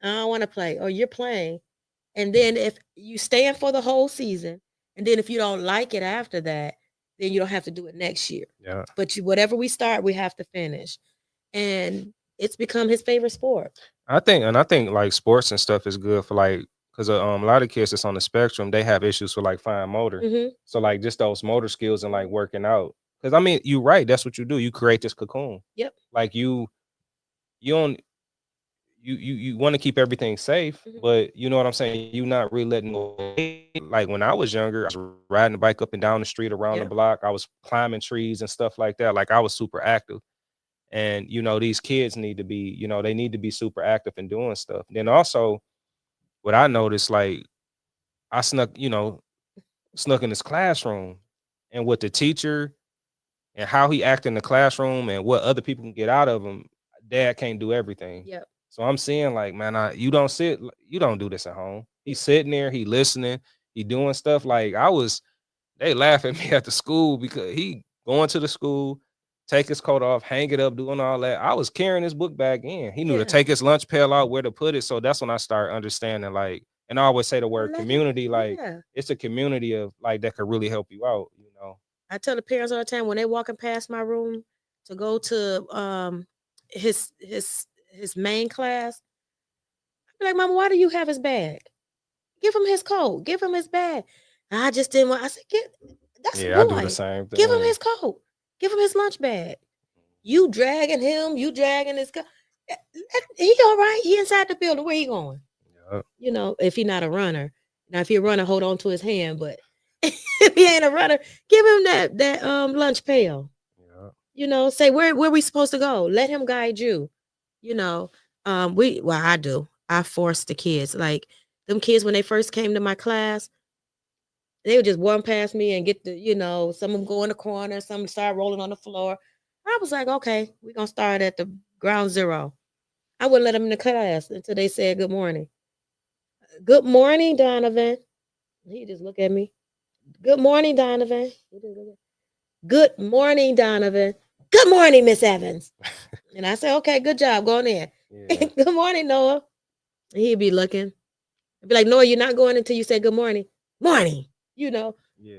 I don't want to play, or you're playing." And then if you stand for the whole season, and then if you don't like it after that, then you don't have to do it next year. Yeah, But whatever we start, we have to finish, and it's become his favorite sport. I think like sports and stuff is good for like because a lot of kids that's on the spectrum they have issues with like fine motor. Hmm. So like just those motor skills and like working out. Because I mean, you're right. That's what you do. You create this cocoon. Yep. Like you don't you want to keep everything safe, Hmm. but you know what I'm saying. You not really letting go. Like when I was younger, I was riding the bike up and down the street around the Yep. block. I was climbing trees and stuff like that. Like I was super active. And these kids need to be, they need to be super active and doing stuff. Then also, what I noticed, like I snuck in this classroom, and with the teacher and how he act in the classroom and what other people can get out of him, dad can't do everything. Yep. So I'm seeing like, man, you don't do this at home. He's sitting there, he listening, he doing stuff. Like they laugh at me at the school because he going to the school, take his coat off, hang it up, doing all that. I was carrying his book bag in. He knew to Yeah. take his lunch pail out, where to put it. So that's when I started understanding, like, and I always say the word Let him. community, like Yeah. it's a community of like that could really help you out. I tell the parents all the time when they walking past my room to go to his main class, I be like, Mama, why do you have his bag? Give him his coat. Give him his bag. I just didn't want. I said, that's a Yeah, I do the boy. same Give him thing. his coat. Give him his lunch bag. You dragging him. You dragging his coat. He all right. He inside the building. Where he going? Yep. If he not a runner. Now, if he a runner, hold on to his hand. But if he ain't a runner, give him that lunch pail. Yep. Say where we supposed to go. Let him guide you. You know, I do. I force the kids. Like them kids when they first came to my class, they would just run past me and get some of them go in the corner, some start rolling on the floor. I was like, okay, we're gonna start at the ground zero. I wouldn't let them in the class until they said good morning. Good morning, Donovan. He just look at me. Good morning, Donovan. Good morning, Donovan. Good morning, Miss Evans. And I say, okay, good job, going in. Yeah. Good morning, Noah. And he'd be looking. I'd be like, Noah, you're not going until you say good morning. Morning. Yeah.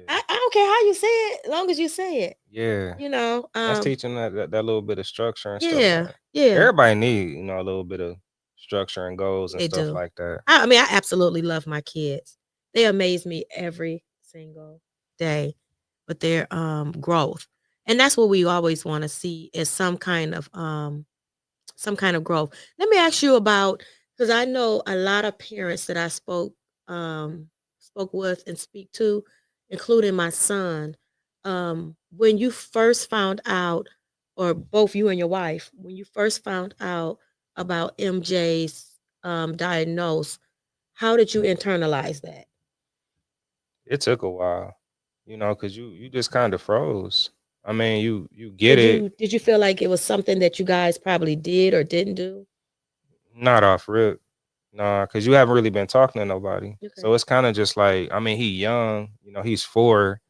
I don't care how you say it, as long as you say it. Yeah. You know, That's um, teaching that little bit of structure and stuff. yeah, Like yeah, everybody need, a little bit of structure and goals and they stuff do. like that. I mean, I absolutely love my kids. They amaze me every single day with their growth. And that's what we always want to see is some kind of growth. Let me ask you about because I know a lot of parents that I spoke spoke with and speak to, including my son. When you first found out, or both you and your wife, when you first found out about MJ's diagnose, how did you internalize that? It took a while, because you just kind of froze. I mean, you get it, Did you feel like it was something that you guys probably did or didn't do? not off rip. Nah, because you haven't really been talking to nobody. Okay. So it's kind of just like, I mean, he young, he's 4.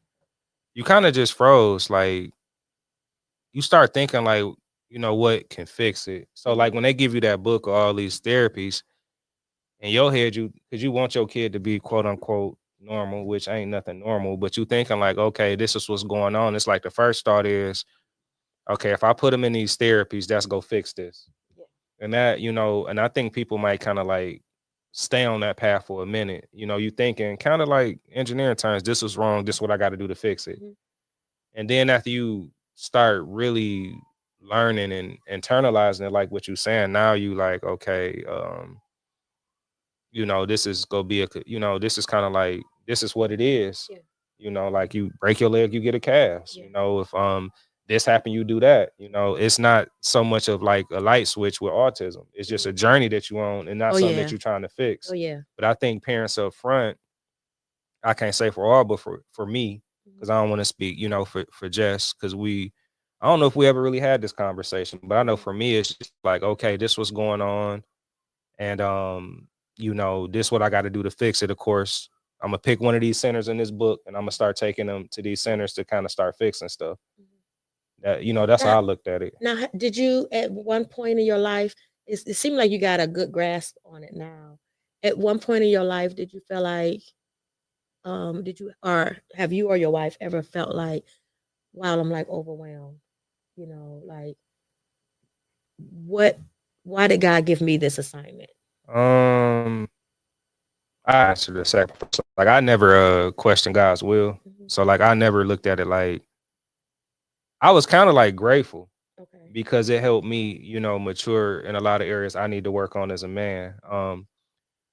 You kind of just froze. Like, you start thinking like, what can fix it. So Mhm. like when they give you that book of all these therapies, in your head, because you want your kid to be quote unquote normal, which ain't nothing normal, but you thinking like, okay, this is what's going on. It's like the first thought is, okay, if I put him in these therapies, that's go fix this. Yeah. And that, and I think people might kind of like stay on that path for a minute. You thinking kind of like engineering terms, this is wrong, this is what I got to do to fix it. Mhm. And then after you start really learning and internalizing it, like what you saying, now you like, okay, this is gonna be this is kind of like, this is what it is. Yeah. Like you break your leg, you get a cast. Yeah. If this happened, you do that. It's not so much of like a light switch with autism. It's just a journey that you on and not Oh something yeah. that you're trying to fix. Oh yeah. But I think parents up front, I can't say for all, but for me, because I don't want to speak, for Jess, because I don't know if we ever really had this conversation, but I know for me, it's just like, okay, this was going on. And, this what I got to do to fix it. Of course, I'm going to pick one of these centers in this book and I'm going to start taking them to these centers to kind of start fixing stuff. That, that's Now, how I looked at it. now, did you at one point in your life? It seemed like you got a good grasp on it now. At one point in your life, did you feel like, did you or have you or your wife ever felt like, wow, I'm like overwhelmed? Like what? Why did God give me this assignment? Um, I answered the second person. Like I never questioned God's will. Mhm. So like I never looked at it like, I was kind of like grateful Okay. because it helped me, mature in a lot of areas I need to work on as a man.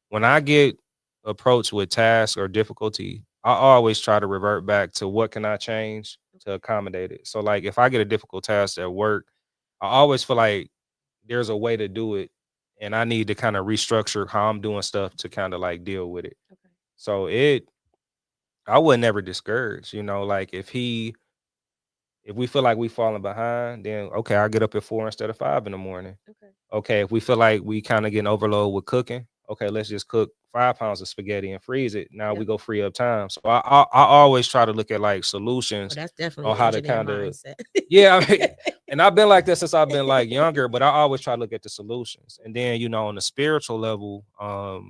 When I get approached with tasks or difficulty, I always try to revert back to what can I change to accommodate it. So like if I get a difficult task at work, I always feel like there's a way to do it and I need to kind of restructure how I'm doing stuff to kind of like deal with it. Okay. So I would never discourage, like if we feel like we falling behind, then okay, I'll get up at 4 instead of 5 in the morning. Okay. Okay, if we feel like we kind of getting overloaded with cooking, okay, let's just cook 5 pounds of spaghetti and freeze it. Now we Yep. go free up time. So I always try to look at like Oh, solutions that's definitely on an how to engineer kind of, mindset. yeah. I mean, and I've been like this since I've been like younger, but I always try to look at the solutions. And then on the spiritual level, I've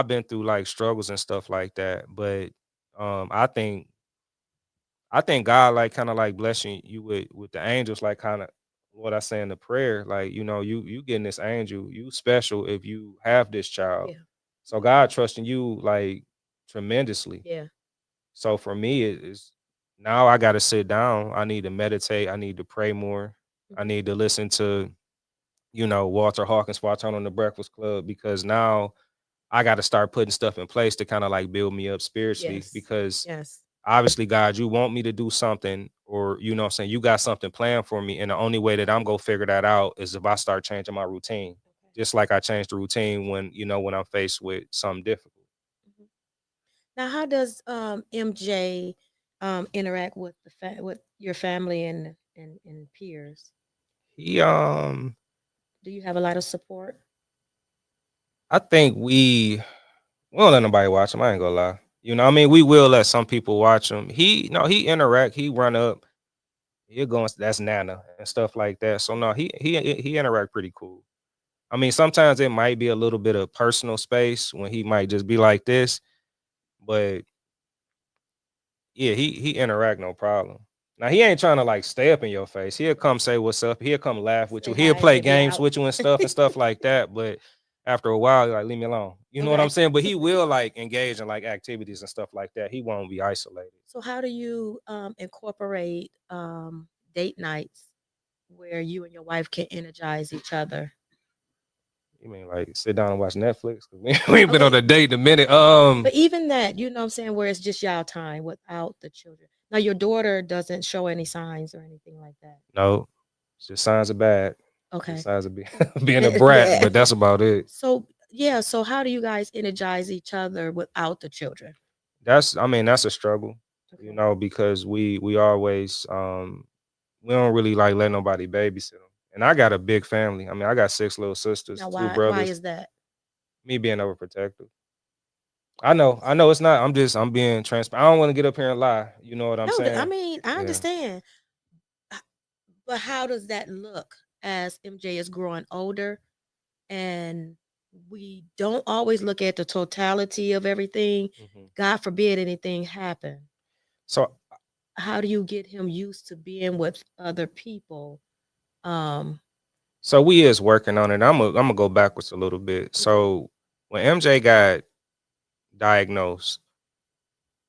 been through like struggles and stuff like that, but I think God like kind of like blessing you with the angels, like kind of what I say in the prayer, like you getting this angel, you special if you have this child. Yeah. So God trusting you like tremendously. Yeah. So for me, it's now I got to sit down. I need to meditate. I need to pray more. I Mhm. need to listen to Walter Hawkins before I turn on the Breakfast Club, because now I got to start putting stuff in place to kind of like build me up spiritually, Yes. because Yes. obviously, God, you want me to do something, or what I'm saying, you got something planned for me. And the only way that I'm gonna figure that out is if I start changing my routine. Okay. Just like I changed the routine when I'm faced with something difficult. Mhm. Now, how does MJ interact with with your family and peers? He Do you have a lot of support? I think we don't let nobody watch him. I ain't gonna lie. I mean, we will let some people watch him. He no, he interact, he run up, he'll go that's Nana and stuff like that. So no, he interact pretty cool. I mean, sometimes it might be a little bit of personal space when he might just be like this, but yeah, he interact no problem. Now he ain't trying to like stay up in your face. He'll come say what's up. He'll come laugh with you. Say He'll hi play and be games out. with you and stuff like that. But after a while, you're like, leave me alone. You know what I'm Okay. saying? But he will like engage in like activities and stuff like that. He won't be isolated. So, how do you incorporate date nights where you and your wife can energize each other? You mean like sit down and watch Netflix? 'Cause we ain't been on Okay. a date in a minute. But even that, you know what I'm saying, where it's just y'all time without the children. Now your daughter doesn't show any signs or anything like that. No, it's just signs of bad. Just Okay. signs of being a brat, but that's about it. So yeah, so how do you guys energize each other without the children? I mean, that's a struggle, you Okay. know, because we always we don't really like let nobody babysit them. And I got a big family. I mean, I got 6 little sisters, Now 2 why brothers. is that? Me being overprotective. I know it's not. I'm being transparent. I don't want to get up here and lie. You know what I'm No, I saying? mean, I Yeah. understand. h- But how does that look as MJ is growing older and we don't always look at the totality of everything? Mhm. God forbid anything happen. So How do you get him used to being with other people? Um, so we is working on it. I'm gonna go backwards a little bit. okay, So when MJ got diagnosed,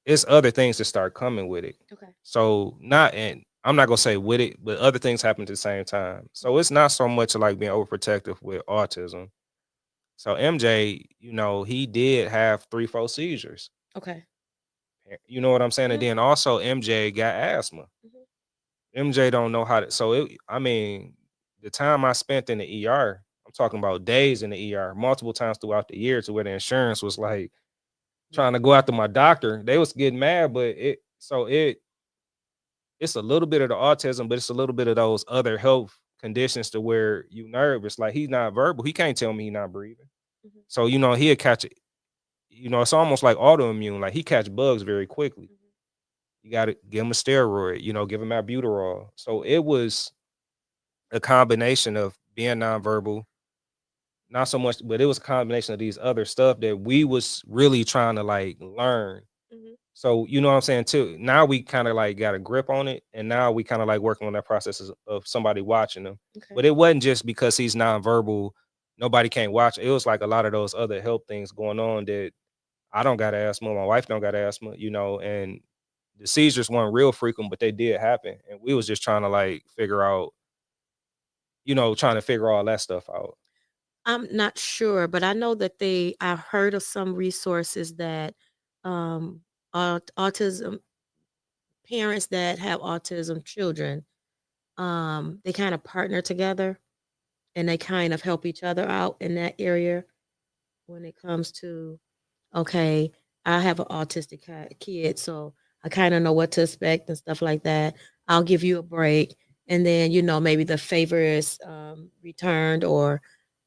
it's other things that start coming with it. okay, So not and I'm not gonna say with it, but other things happen at the same time. So it's not so much like being overprotective with autism. So MJ, you know, he did have 3-4 seizures. okay. You know what I'm saying? And Mhm, then also MJ got asthma. mhm. MJ don't know how to. So I mean, the time I spent in the ER, I'm talking about days in the ER, multiple times throughout the year, to where the insurance was like Yeah. trying to go after my doctor. They was getting mad, but it's a little bit of the autism, but it's a little bit of those other health conditions to where you nervous. Like he's not verbal. He can't tell me he's not breathing. Mhm, So you know he'll catch it. You know, it's almost like autoimmune. Like he catch bugs very quickly. mhm. You got to give him a steroid. You know, give him albuterol. So it was a combination of being nonverbal, not so much, but it was a combination of these other stuff that we was really trying to like learn. Mhm. So you know what I'm saying too. Now we kind of like got a grip on it, and now we kind of like working on that process of somebody watching him. Okay. But it wasn't just because he's nonverbal, nobody can't watch. It was like a lot of those other health things going on that I don't got asthma, my wife don't got asthma, you know, and the seizures weren't real frequent, but they did happen, and we was just trying to like figure out, you know, trying to figure all that stuff out. I'm not sure, but I know that I heard of some resources that um autism parents that have autism children, they kind of partner together and they kind of help each other out in that area when it comes to, okay, I have an autistic kid, so I kind of know what to expect and stuff like that. I'll give you a break. And then, maybe the favor is returned or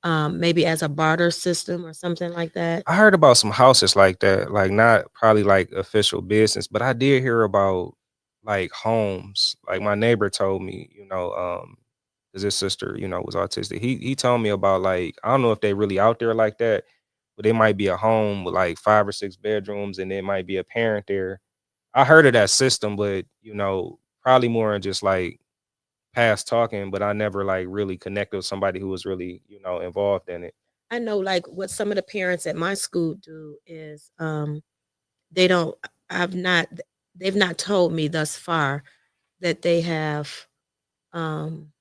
maybe as a barter system or something like that. I heard about some houses like that, like not probably like official business, but I did hear about like homes. Like my neighbor told me, you know, because his sister, you know, was autistic. He told me about like I don't know if they really out there like that, but they might be a home with like 5 or 6 bedrooms, and there might be a parent there. I heard of that system, but you know, probably more in just like past talking, but I never like really connected with somebody who was really, you know, involved in it. I know, like, what some of the parents at my school do is they don't, I've not, they've not told me thus far that they have um,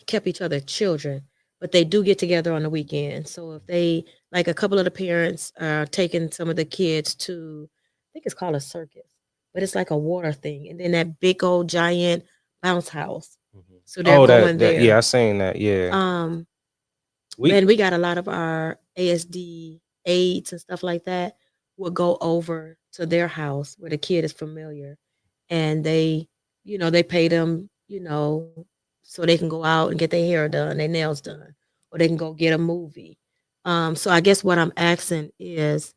kept each other children, but they do get together on the weekend. So if they, like, a couple of the parents are taking some of the kids to, I think it's called a circus, but it's like a water thing, and then that big old giant bounce house. Mhm. So they're Oh, going that yeah, there. I seen that. Yeah, Um, we Man, we got a lot of our ASD aides and stuff like that will go over to their house where the kid is familiar, and they pay them, so they can go out and get their hair done, their nails done, or they can go get a movie. So I guess what I'm asking is,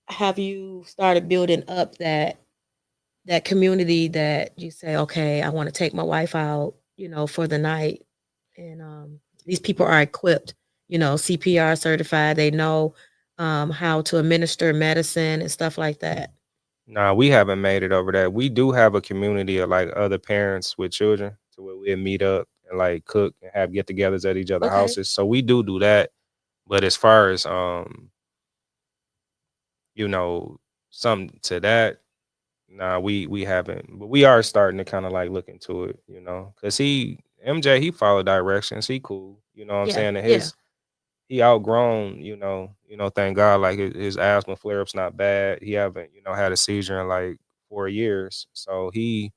have you started building up that community that you say, okay, I want to take my wife out, for the night, and these people are equipped, CPR certified. They know how to administer medicine and stuff like that. nah, we haven't made it over that. We do have a community of like other parents with children to where we meet up and like cook and have get-togethers at each other Okay. houses. So we do that. But as far as you know, something to that, nah, we haven't. But we are starting to kind of like look into it, you know, because MJ, he followed directions. He cool. You know what I'm Yeah, saying? And yeah. he outgrown, thank God, like his asthma flare up's not bad. He haven't, had a seizure in like 4 years. So he's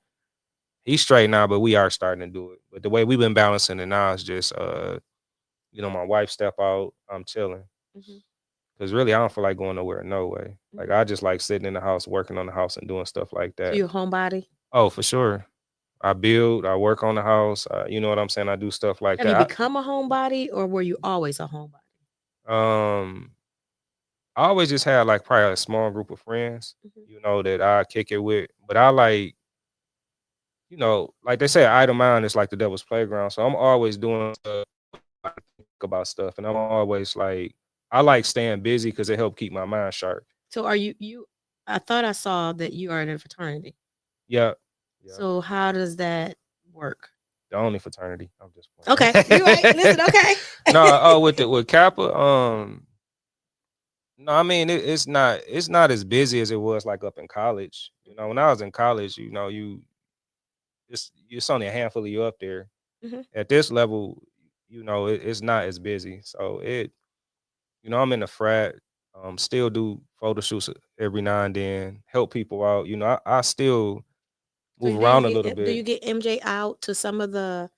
straight now, but we are starting to do it. But the way we've been balancing it now is just my wife step out, I'm chilling. Mhm, Cause really I don't feel like going nowhere, no way. Like mhm. I just like sitting in the house, working on the house and doing stuff like So that. you're a homebody? Oh, for sure. I build, I work on the house. You know what I'm saying? I do stuff like Have you that. become a homebody or were you always a homebody? Um, I always just had like probably a small group of friends, Mhm. that I kick it with. But I like, like they say, idle mind is like the devil's playground. So I'm always doing stuff, I think about stuff, and I'm always like, I like staying busy because it helps keep my mind sharp. So are you I thought I saw that you are in a fraternity. Yeah, yeah. So how does that work? The only fraternity. I'm just Okay, playing. you're right. Listen, okay. No, with Kappa, no, I mean it's not as busy as it was like up in college. When I was in college, it's only a handful of you up there. Mhm. At this level, it's not as busy. So I'm in the frat, still do photo shoots every now and then, help people out. I still So move do you around a little get do bit. you get MJ out to some of the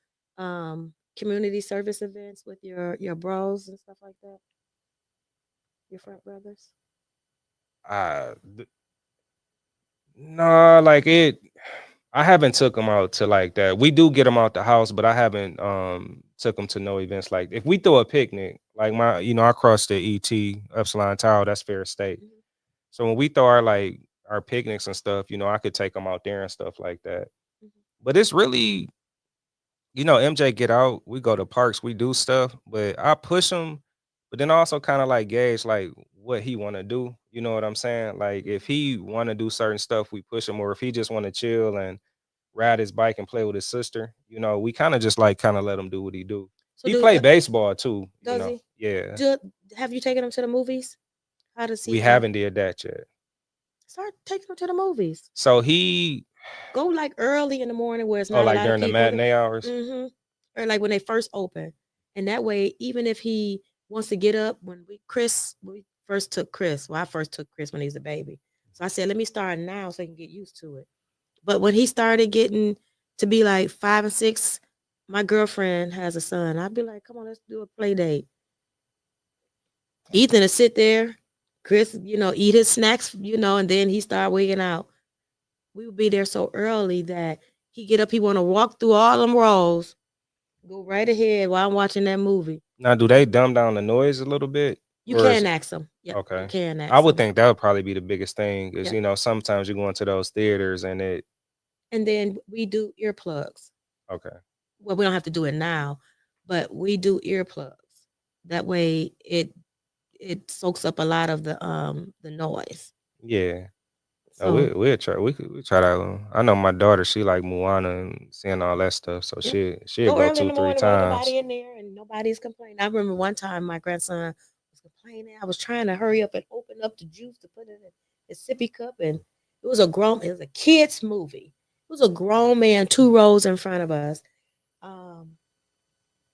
community service events with your bros and stuff like that? Your frat brothers? I No, like I haven't took them out to like that. We do get them out the house, but I haven't took them to no events like if we throw a picnic, like I crossed the ET Epsilon Tower, that's Fair State. Mhm, So when we throw our picnics and stuff, I could take them out there and stuff like that. mhm. But it's really, MJ get out, we go to parks, we do stuff, but I push him, but then also kind of like gauge like what he want to do. You know what I'm saying? Like if he want to do certain stuff, we push him, or if he just want to chill and ride his bike and play with his sister, we kind of just like kind of let him do what he do. So He do play baseball too, does he? Yeah. Do have you taken him to the movies? How does We he haven't did that yet. start taking him to the movies? So he Go like early in the morning where it's oh not a like lot of during the people there. matinee hours. Mm-hmm. Or like when they first open. And that way, even if he wants to get up when we first took Chris. Well, I first took Chris when he was a baby. So I said, let me start now so he can get used to it. But when he started getting to be like 5 and 6, my girlfriend has a son. I'd be like, come on, let's do a play date. Ethan to sit there, Chris, eat his snacks, and then he start waking out. We would be there so early that he get up, he want to walk through all them rows, go right ahead while I'm watching that movie. Now, do they dumb down the noise a little bit, You or is can ask him. Yeah, you okay? can I ask would him. think that would probably be the biggest thing, is Yeah. sometimes you go into those theaters and it And then we do earplugs. okay, Well, we don't have to do it now, but we do earplugs. That way it soaks up a lot of the noise. yeah. So We try that. I know my daughter, she like Moana and seeing all that stuff, so yeah. she'll Go go early in two the three morning when ain't times. nobody in there and nobody's complaining. I remember one time my grandson was complaining. I was trying to hurry up and open up the juice to put it in his sippy cup, and it was a kids movie. It was a grown man 2 rows in front of us. Um,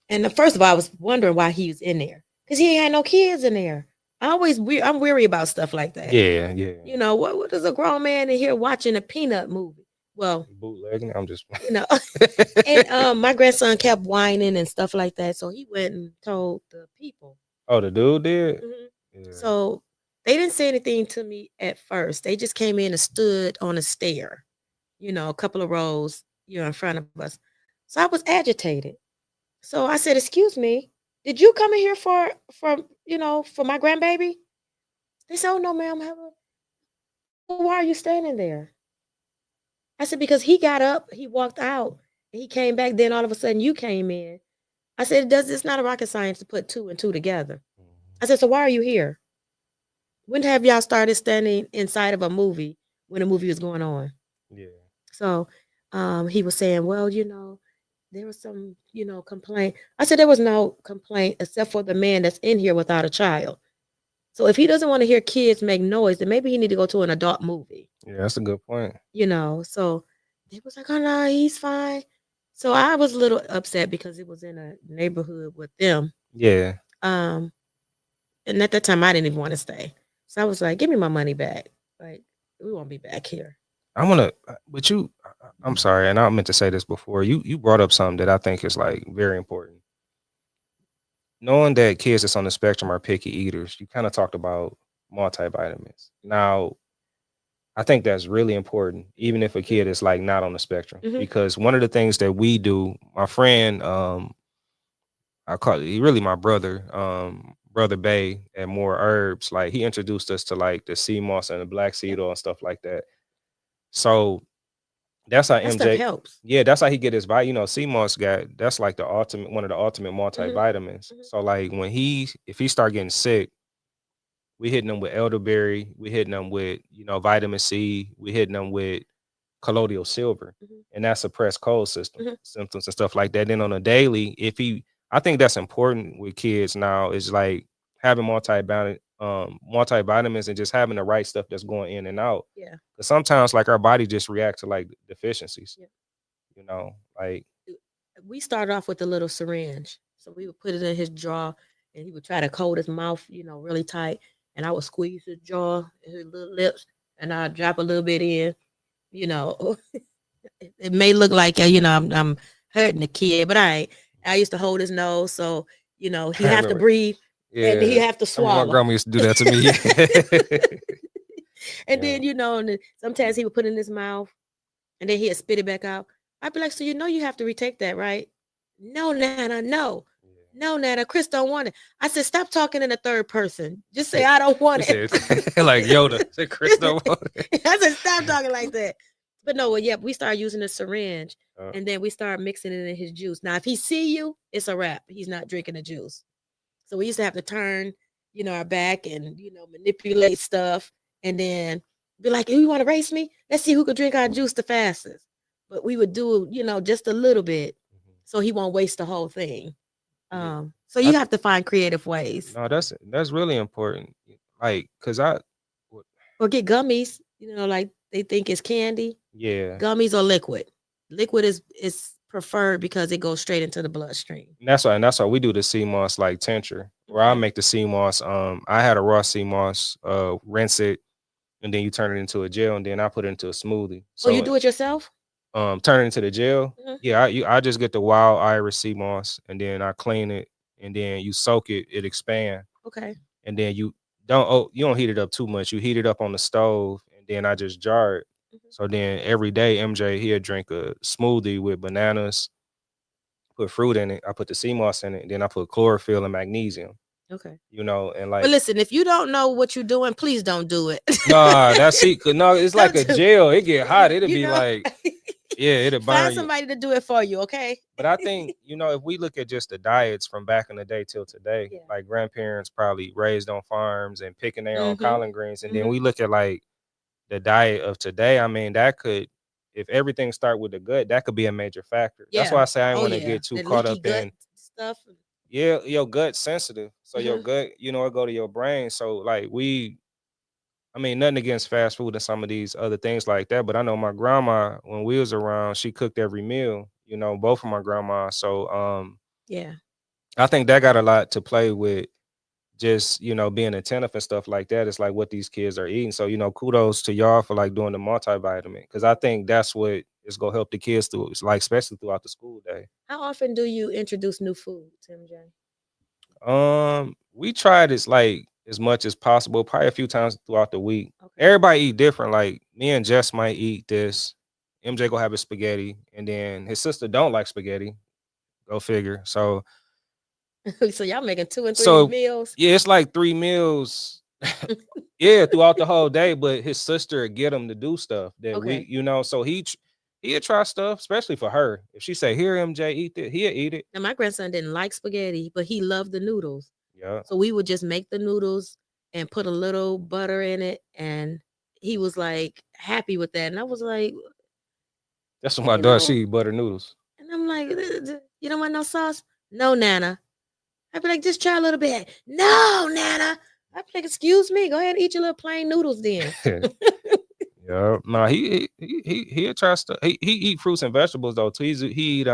and first of all, I was wondering why he was in there because he ain't had no kids in there. I'm weary about stuff like that. Yeah, yeah. What is a grown man in here watching a peanut movie? Well, Bootlegging. I'm just. you know, and my grandson kept whining and stuff like that, so he went and told the people. Oh, the dude did. Mhm. Yeah. So they didn't say anything to me at first. They just came in and stood on a stair, a couple of rows, in front of us. So I was agitated. So I said, "Excuse me, did you come in here for my grandbaby?" They said, "Oh no, ma'am. Well, why are you standing there?" I said, "Because he got up, he walked out, and he came back. Then all of a sudden, you came in." I said, It's not a rocket science to put two and two together." I said, "So why are you here? When have y'all started standing inside of a movie when a movie was going on?" Yeah. So he was saying, "Well, there was some, complaint." I said, "There was no complaint except for the man that's in here without a child. So if he doesn't want to hear kids make noise, then maybe he need to go to an adult movie." Yeah, that's a good point. So they was like, "Oh no, he's fine." So I was a little upset because it was in a neighborhood with them. Yeah. Um, and at that time I didn't even want to stay. So I was like, give me my money back. Like, we won't be back here. But I'm sorry, and I meant to say this before. You brought up something that I think is like very important. Knowing that kids that's on the spectrum are picky eaters, you kind of talked about multivitamins. Now, I think that's really important, even if a kid is like not on the spectrum, Mhm. because one of the things that we do, my friend, I call he really my brother, brother Bay at More Herbs, like he introduced us to like the sea moss and the black seed oil and stuff like that. So that's how That stuff MJ, helps. yeah, that's how he get his vitamin. You know, sea moss got that's like the ultimate one of the ultimate Mhm. multivitamins. Mhm. So like when if he start getting sick, we hitting them with elderberry, we hitting them with vitamin C, we hitting them with colloidal silver, Mhm. and that suppress cold Mhm. symptoms and stuff like that. Then on a daily, I think that's important with kids now is like having multivitamins and just having the right stuff that's going in and out. Yeah. Because sometimes like our body just reacts to like deficiencies, Yeah. like We started off with a little syringe. So we would put it in his jaw and he would try to coat his mouth, really tight. And I would squeeze his jaw, his little lips, and I'd drop a little bit in, you know. It may look like, I'm hurting the kid, but I ain't. I used to hold his nose. So, he I have to remember. breathe and he Yeah, have to I remember my swallow. grandma used to do that to me. And Yeah. then, and then sometimes he would put it in his mouth and then he'd spit it back out. I'd be like, so you have to retake that, right? No, Nana, no. No, Nana, Chris don't want it. I said, stop talking in the third person. Just say, I don't He want said it. like Yoda. Said Chris don't want it. I said, stop talking like that. But no, well, yeah, we started using a syringe Uh, and then we started mixing it in his juice. Now, if he see you, it's a wrap. He's not drinking the juice. So we used to have to turn, our back and, manipulate stuff and then be like, you want to race me? Let's see who could drink our juice the fastest. But we would do, just a little bit so he won't waste the whole thing. yeah. So I you have to find creative ways. No, that's really important. Like, cause I, w- Or get gummies, like they think it's candy. yeah, Gummies or liquid. Liquid is preferred because it goes straight into the bloodstream. and that's why we do the sea moss like tincture, where I Okay. make the sea moss. I had a raw sea moss, rinse it, and then you turn it into a gel, and then I put it into a smoothie. Oh, you So, do it yourself? turn it into the gel. Mhm. Yeah, I just get the wild iris sea moss, and then I clean it, and then you soak it, it expand, Okay. and then you don't heat it up too much. You heat it up on the stove, and then I just jar it. Mhm. So then every day, MJ he'll drink a smoothie with bananas, put fruit in it. I put the sea moss in it, and then I put chlorophyll and magnesium. Okay. And Well, like listen, if you don't know what you're doing, please don't do it. nah, that's it. No, it's like Don't a do gel. It get hot. It'll you be know. like yeah, it'll Find burn you. somebody to do it for you, okay? But I think if we look at just the diets from back in the day till today, Yeah. like grandparents probably raised on farms and picking their own Mhm. collard greens, and then Mhm. we look at like the diet of today. I mean, that could, if everything start with the gut, that could be a major factor. That's why Yeah. I say I don't Oh want to yeah. get too The caught leaky up gut in stuff. yeah, your gut's sensitive. So your Mhm. gut, it go to your brain. So like I mean, nothing against fast food and some of these other things like that, but I know my grandma when we was around, she cooked every meal. Both of my grandmas. So Yeah. I think that got a lot to play with just being attentive and stuff like that. It's like what these kids are eating. So kudos to y'all for like doing the multivitamin because I think that's what is gonna help the kids through. It's like especially throughout the school day. How often do you introduce new food, Tim J? We tried this like as much as possible, probably a few times throughout the week. Okay. Everybody eat different. Like me and Jess might eat this. MJ go have his spaghetti, and then his sister don't like spaghetti. Go figure. So So y'all making 2 and 3 so meals? yeah, it's like 3 meals. Yeah, throughout the whole day. But his sister get him to do stuff that Okay. so he'll try stuff, especially for her. If she say, "Here, MJ, eat it," he'll eat it. Now my grandson didn't like spaghetti, but he loved the noodles. Yeah, So we would just make the noodles and put a little butter in it, and he was like happy with that. And I was like, that's what my you daughter know, she eat butter noodles. and I'm like, you don't want no sauce? No, Nana. I'd be like, just try a little bit. No, Nana. I'd be like, excuse me, go ahead and eat your little plain noodles then. Yeah, Yeah, no, he tries to he eat fruits and vegetables though too. He eat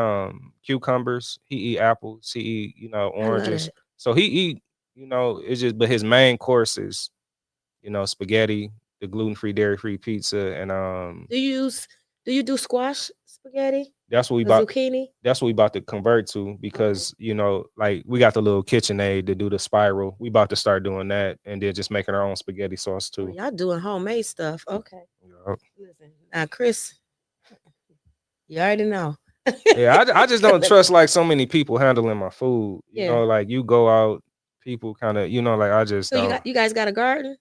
cucumbers, he eat apples, he eat I love oranges. that. So he eat it's just but his main course is spaghetti, the gluten free, dairy free pizza, and Do you use do you do squash spaghetti? that's what we The about. zucchini? That's what we about to convert to Okay. because like we got the little KitchenAid to do the spiral. We about to start doing that and then just making our own spaghetti sauce Oh, too. y'all doing homemade stuff. Okay. Yup. Listen, now Chris, you already know. Yeah, I just don't trust like so many people handling my food. Yeah. Like you go out, people kind of, like I just So don't. you guys got a garden?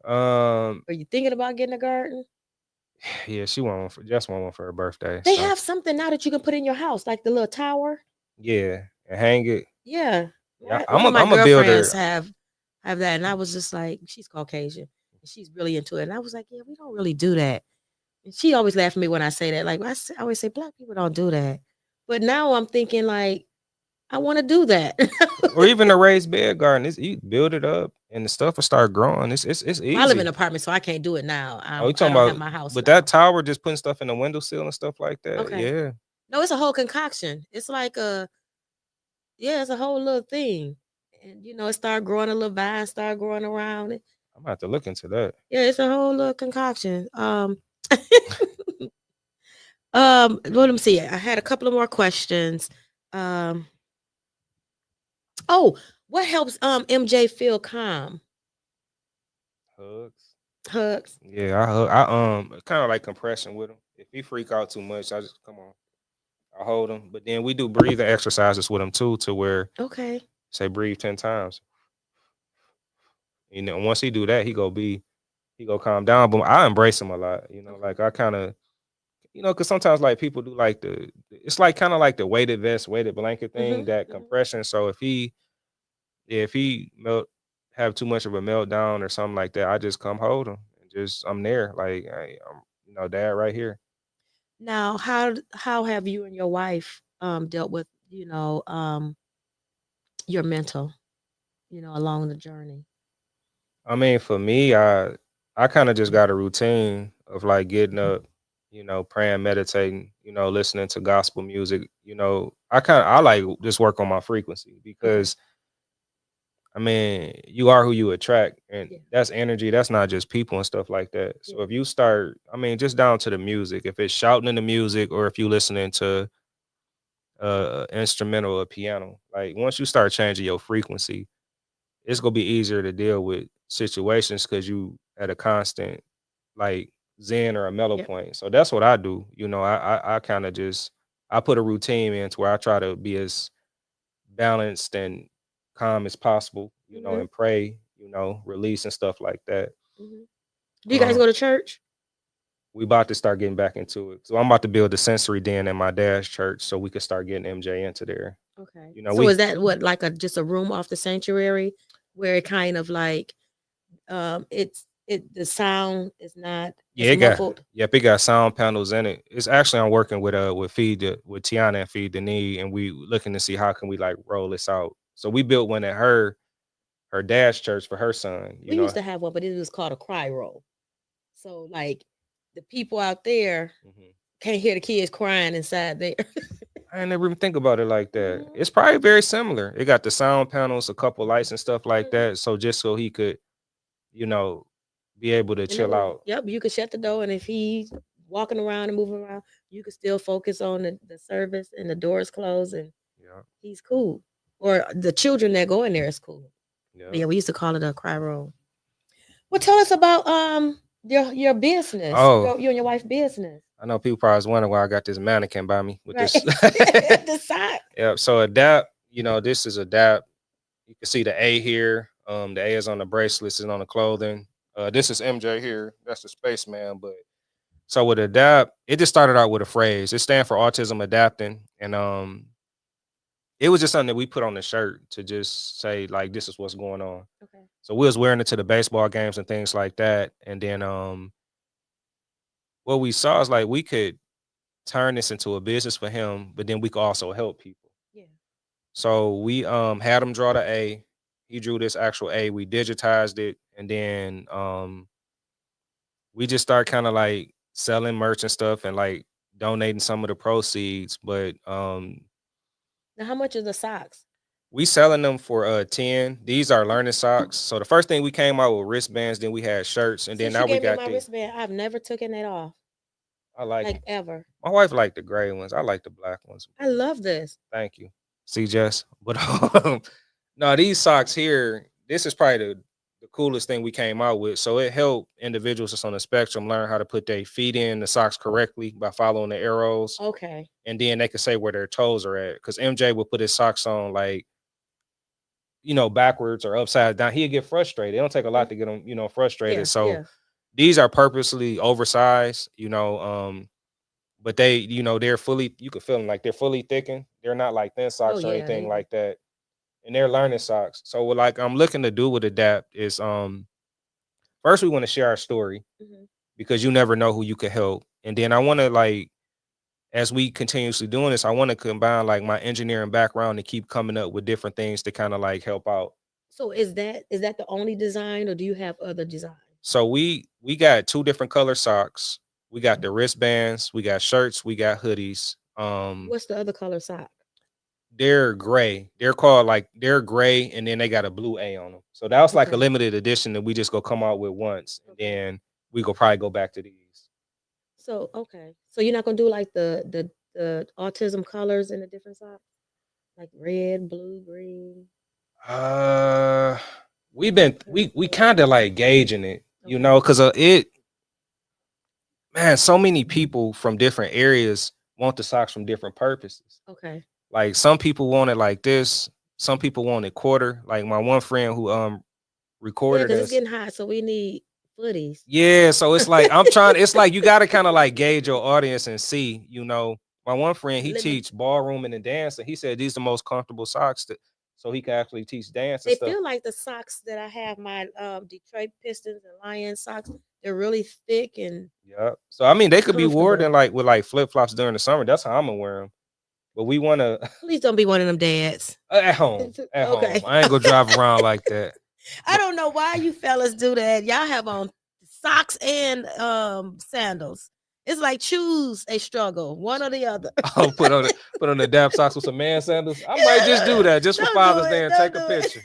Um, Are you thinking about getting a garden? yeah, she want one for just want one for her birthday. They So have something now that you can put in your house, like the little tower. yeah, and hang it. Yeah. Yeah, One of my I'm a girlfriends builder. have that, and I was just like, she's Caucasian, and she's really into it. And I was like, yeah, we don't really do that. And she always laughed at me when I say that. Like I always say, black people don't do that. But now I'm thinking like, I want to do that. Or even a raised bed garden. You build it up and the stuff will start growing. It's Well, I live in an easy. apartment, so I can't do it now. Oh, you I talking don't have about my house but that now. tower just putting stuff in the windowsill and stuff like that. Okay. Yeah. No, it's a whole concoction. It's like it's a whole little thing. And it started growing a little vine, started growing around it. I'm gonna have to look into that. Yeah, it's a whole little concoction. Let me see. I had a couple of more questions. Um, oh, what helps MJ feel calm? Hugs. Hugs. Yeah, I kind of like compression with him. If he freak out too much, I just come on. I hold him, but then we do breathing exercises with him too, to where Okay. say breathe 10 times. Once he do that, he go calm down. But I embrace him a lot. Like I kind of because sometimes like people do like it's like kind of like the weighted vest, weighted blanket thing, Mm-hmm. that Mm-hmm. compression. So if he have too much of a meltdown or something like that, I just come hold him and just I'm there, like hey, I'm dad right here. Now, how have you and your wife dealt with your mental along the journey? I mean, for me, I kind of just got a routine of like getting up, praying, meditating, listening to gospel music. I like just work on my frequency Okay. because I mean, you are who you attract, and Yeah. that's energy. That's not just people and stuff like that. Yeah. So if you start, I mean, just down to the music, if it's shouting in the music or if you listening to instrumental or piano, like once you start changing your frequency, it's gonna be easier to deal with situations because you at a constant like zen or a mellow Yep. point. So that's what I do. I kind of just I put a routine in to where I try to be as balanced and calm as possible, Mm-hmm. and pray, release and stuff like that. Mm-hmm. Do you guys Um, go to church? we about to start getting back into it. So I'm about to build a sensory den in my dad's church so we can start getting MJ into there. Okay. You know, So we is that what like a just a room off the sanctuary where it kind of like the sound is not yeah, as muffled? it got sound panels in it. It's actually I'm working with with Tiana and Feed the Need, and we looking to see how can we like roll this out. So we built one at her dad's church for her son. We used to have one, but it was called a cry roll. So like the people out there Mhm. can't hear the kids crying inside there. I ain't never even think about it like that. Mhm. It's probably very similar. It got the sound panels, a couple lights and stuff like Mhm. that. So just so he could, you know, be able to And it chill was, out. yep, you could shut the door, and if he's walking around and moving around, you could still focus on the service, and the doors closed, and Yeah, he's cool. Or the children that go in there is cool. But yeah. yeah, we used to call it a cry roll. Well, tell us about your business, Oh, you and your wife business, I know people probably was wondering why I got this mannequin by me with right? this. The sock. Yeah. So adapt. This is adapt. You can see the A here. The A is on the bracelets and on the clothing. This is MJ here. That's the spaceman. But so with adapt, it just started out with a phrase. It stands for autism adapting, and it was just something that we put on the shirt to just say like this is what's going on. Okay. So we was wearing it to the baseball games and things like that. And then what we saw is like we could turn this into a business for him, but then we could also help people. Yeah. So we had him draw the A. He drew this actual A. We digitized it, and then we just start kind of like selling merch and stuff and like donating some of the proceeds. But Now, how much are the socks? we selling them for 10. These are learning socks. So the first thing we came out with wristbands, then we had shirts, and then Since you now we gave me got my the wristband, I've never taken it off, I like like them. ever. My wife liked the gray ones. I like the black ones. I love this. Thank you. See, Jess. But no, these socks here, this is probably the coolest thing we came out with. So it helped individuals that's on the spectrum learn how to put their feet in the socks correctly by following the arrows. Okay. And then they can say where their toes are at. Because MJ would put his socks on like, you know, backwards or upside down. He'd get frustrated. It don't take a lot to get him, you know, frustrated. Yeah. So Yeah. these are purposely oversized, but they, they're fully, you can feel them like they're fully thickened. They're not like thin Oh socks or yeah. anything like that. And they're learning socks. So what like I'm looking to do with Adapt is first we want to share our story Mhm. because you never know who you can help. And then I want to like as we continuously doing this, I want to combine like my engineering background and keep coming up with different things to kind of like help out. So is that the only design, or do you have other designs? So we got two different color socks. We got the wristbands, we got shirts, we got hoodies. What's the other color sock? They're gray. They're gray, and then they got a blue A on them. So that was like a Okay. limited edition that we just go come out with once, and Okay. then we go probably go back to these. So okay. So you're not gonna do like the autism colors in the different socks, like red, blue, green. Uh, we kind of like gauging it, Okay. because man, so many people from different areas want the socks from different purposes. Okay. Like some people want it like this, some people want it quarter. Like my one friend who Yeah, recorded because it's us. getting hot, so we need footies. Yeah, so it's like I'm trying. It's like you got to kind of like gauge your audience and see. My one friend he Let me. teach ballroom and dance, and he said these the most comfortable socks so he can actually teach dance and They stuff. feel like the socks that I have, my Detroit Pistons and Lions socks. They're really thick and Yeah. So I mean, they could be worn comfortable. in like with like flip flops during the summer. That's how I'm gonna wear them. But we want to Please don't be one of them dads. at home. At home. Okay. I ain't gonna drive around like that. I don't know why you fellas do that. Y'all have on socks and sandals. It's like choose a struggle, one or the other. I'll put on the dap socks with some man sandals. I might just do that just for Don't Father's do Day it. and Don't take a do it. picture.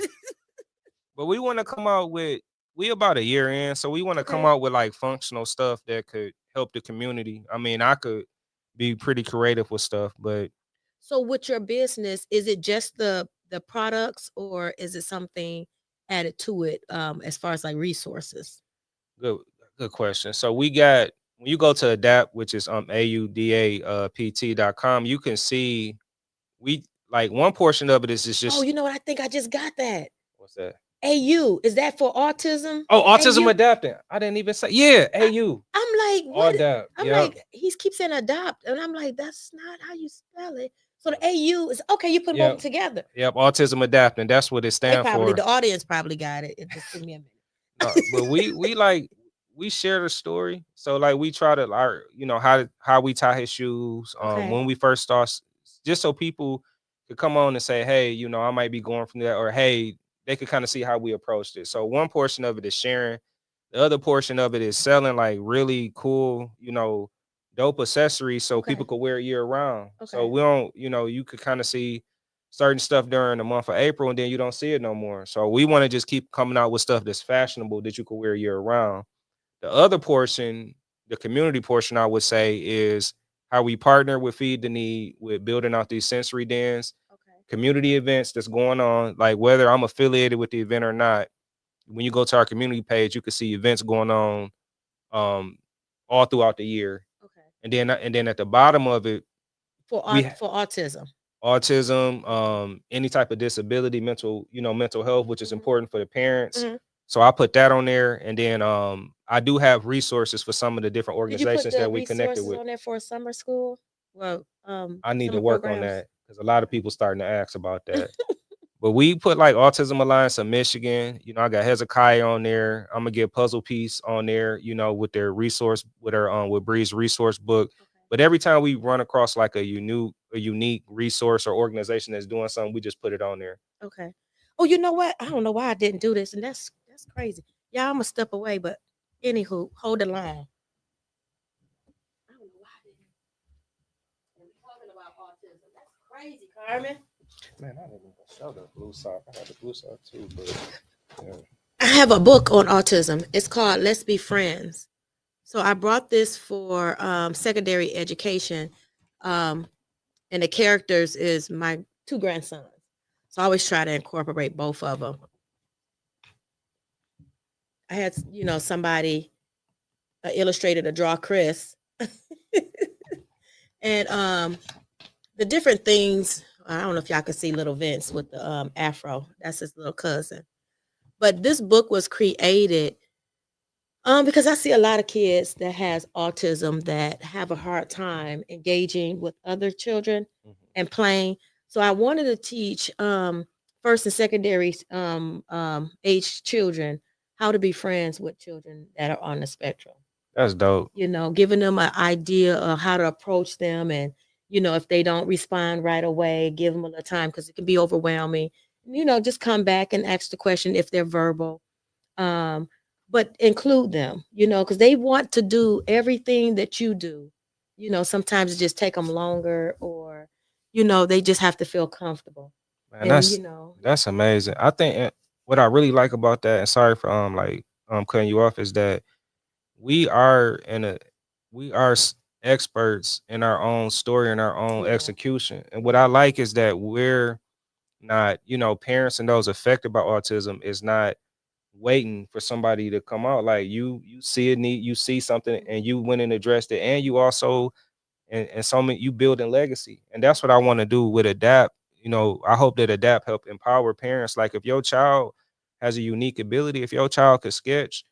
But we want to come out with we about a year in, so we want to come Okay. out with like functional stuff that could help the community. I mean, I could be pretty creative with stuff, but So with your business, is it just the products, or is it something added to it as far as like resources? good good question. So we got when you go to Adapt, which is AUDAPT.com, you can see we like one portion of it is Oh, just you know what? I think I just got that. what's that? AU, is that for autism? Oh, autism AU? adapting. I didn't even say yeah, AU. I'm like, All what? adapt. I'm Yeah. like, he keeps saying adopt, and I'm like, that's not how you spell it. So the AU is okay. You put Yep. both together. Yep. Autism adapting. That's what it They stands probably for. the audience probably got it. It just took me a minute. No, but we like we share the story. So like we try to how we tie his shoes. Okay. When we first start, just so people could come on and say, hey, I might be going from there, or hey, they could kind of see how we approached it. So one portion of it is sharing. The other portion of it is selling like really cool, dope accessories so Okay. people could wear it year round. So Okay. we don't, you could kind of see certain stuff during the month of April and then you don't see it no more. So we want to just keep coming out with stuff that's fashionable that you could wear year round. The other portion, the community portion, I would say, is how we partner with Feed the Need with building out these sensory dens, Okay. community events that's going on, like whether I'm affiliated with the event or not. When you go to our community page, you can see events going on all throughout the year. Okay. And then at the bottom of it, For we for autism. autism, any type of disability, mental health, which is Mhm. important for the parents. Mhm. So I put that on there, and then I do have resources for some of the different Did you put organizations the that we connected resources with. on there for a summer school? Well, I need to summer work on programs. that because a lot of people starting to ask about that. But we put like Autism Alliance of Michigan. I got Hezekiah on there. I'm gonna get Puzzle Piece on there. With their resource, with our with Bree's resource book. Okay. But every time we run across like a unique resource or organization that's doing something, we just put it on there. Okay. Oh, you know what? I don't know why I didn't do this, and that's crazy. Yeah, I'm gonna step away, but Anywho, hold the line. I don't know why I didn't. And we're talking about autism. That's crazy, Carmen. Man, I didn't even show the blue sock. I had the blue sock too, but yeah. I have a book on autism. It's called Let's Be Friends. So I brought this for secondary education, um, and the characters is my two grandsons. So I always try to incorporate both of them. I had, somebody illustrated to draw Chris, and the different things. I don't know if y'all can see little Vince with the afro. That's his little cousin. But this book was created because I see a lot of kids that has autism that have a hard time engaging with other children Mhm. and playing. So I wanted to teach first and secondary age children how to be friends with children that are on the spectrum. That's dope. Giving them an idea of how to approach them, and if they don't respond right away, give them a little time because it can be overwhelming. Just come back and ask the question if they're verbal, um, but include them, because they want to do everything that you do. Sometimes it just take them longer, or they just have to feel comfortable. Man, And that's amazing. I think what I really like about that, and sorry for cutting you off, is that we are in a we are experts in our own story and our own Yeah. execution. And what I like is that we're not, parents and those affected by autism is not waiting for somebody to come out. Like you see a need, you see something, and you went and addressed it, and you also and so many you building legacy. And that's what I want to do with Adapt. I hope that Adapt help empower parents. Like if your child has a unique ability, if your child could sketch,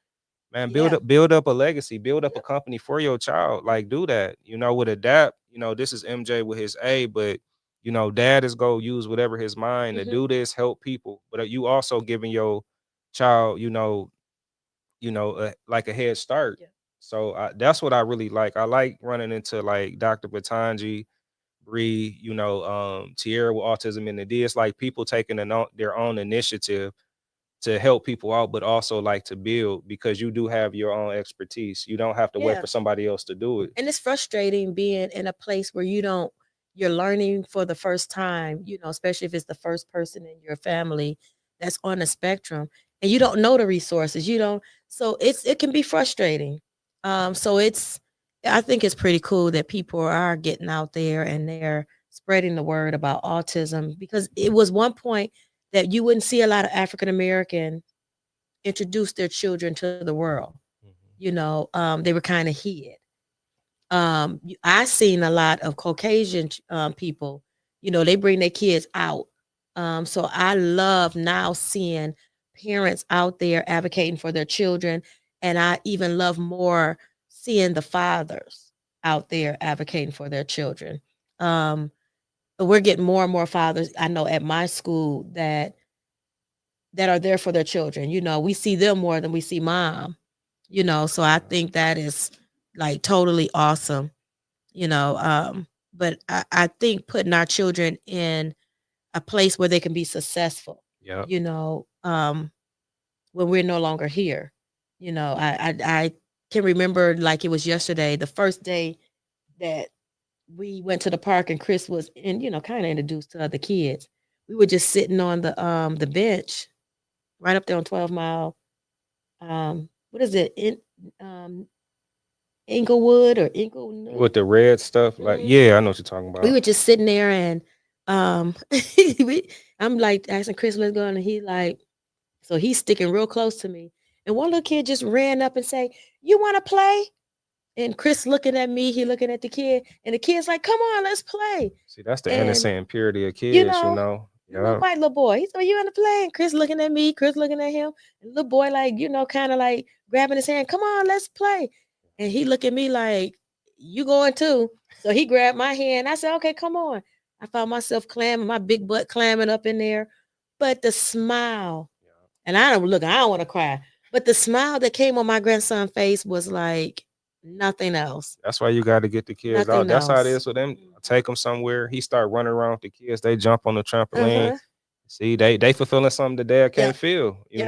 man, Yeah. build up a legacy, build up a company for your child. Like do that. With Adapt, this is MJ with his A, but dad is go use whatever his mind to Mhm. do this, help people. But you also giving your child, like a head start. Yeah. So that's what I really like. I like running into like Dr. Batanji, Bree, Tierra with autism, and it's like people taking their own initiative to help people out, but also like to build because you do have your own expertise. You don't have to wait Yeah. for somebody else to do it. And it's frustrating being in a place where you're learning for the first time, especially if it's the first person in your family that's on the spectrum, and you don't know the resources. You don't So it can be frustrating. So I think it's pretty cool that people are getting out there and they're spreading the word about autism, because it was one point that you wouldn't see a lot of African American introduce their children to the world. They were kind of hid. I seen a lot of Caucasian people, they bring their kids out. So I love now seeing parents out there advocating for their children, and I even love more seeing the fathers out there advocating for their children. But we're getting more and more fathers. I know at my school that are there for their children. We see them more than we see mom. So I think that is like totally awesome. But I think putting our children in a place where they can be successful, Yeah. when we're no longer here. I can remember like it was yesterday, the first day that we went to the park and Chris was in, kind of introduced to other kids. We were just sitting on the bench right up there on 12 Mile. What is it? Um Inglewood or Inglewood? With the red stuff, like yeah, I know what you're talking We about. were just sitting there, and I'm like asking Chris, let's go, and he like, so he's sticking real close to me. And one little kid just ran up and say, "You want to play?" And Chris looking at me, he looking at the kid, and the kid's like, "Come on, let's play." See, that's the And innocent and purity of you kids, know, the little Yeah. white little boy, he said, "You want to play?" And Chris looking at me, Chris looking at him, and the little boy like, kind of like grabbing his hand, "Come on, let's play." And he look at me like, "You going too?" So he grabbed my hand. I said, "Okay, come on." I found myself clamming, my big butt clamming up in there. But the smile, and I don't want to cry, but the smile that came on my grandson's face was like nothing else. That's why you got to get the kids out. Nothing That's how it else. is with them. Take them somewhere. He start running around with the kids. They jump on the trampoline. Uh-huh. See, they fulfilling something the dad can't Yep. feel. Yep.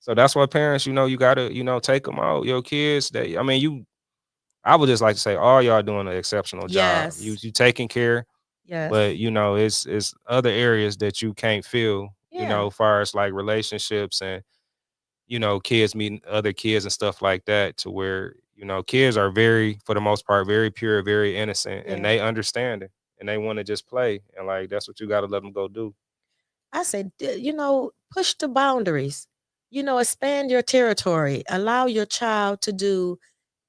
So that's why parents, you gotta, take them out. Your kids, I would just like to say all y'all doing an exceptional job. You Yes. you taking care, but Yes. it's other areas that you can't feel, Yeah. far as like relationships and kids meeting other kids and stuff like that, to where, kids are very, for the most part, very pure, very innocent, and Yeah. they understand it and they want to just play. And like, that's what you got to let them go do. I said, push the boundaries, expand your territory, allow your child to do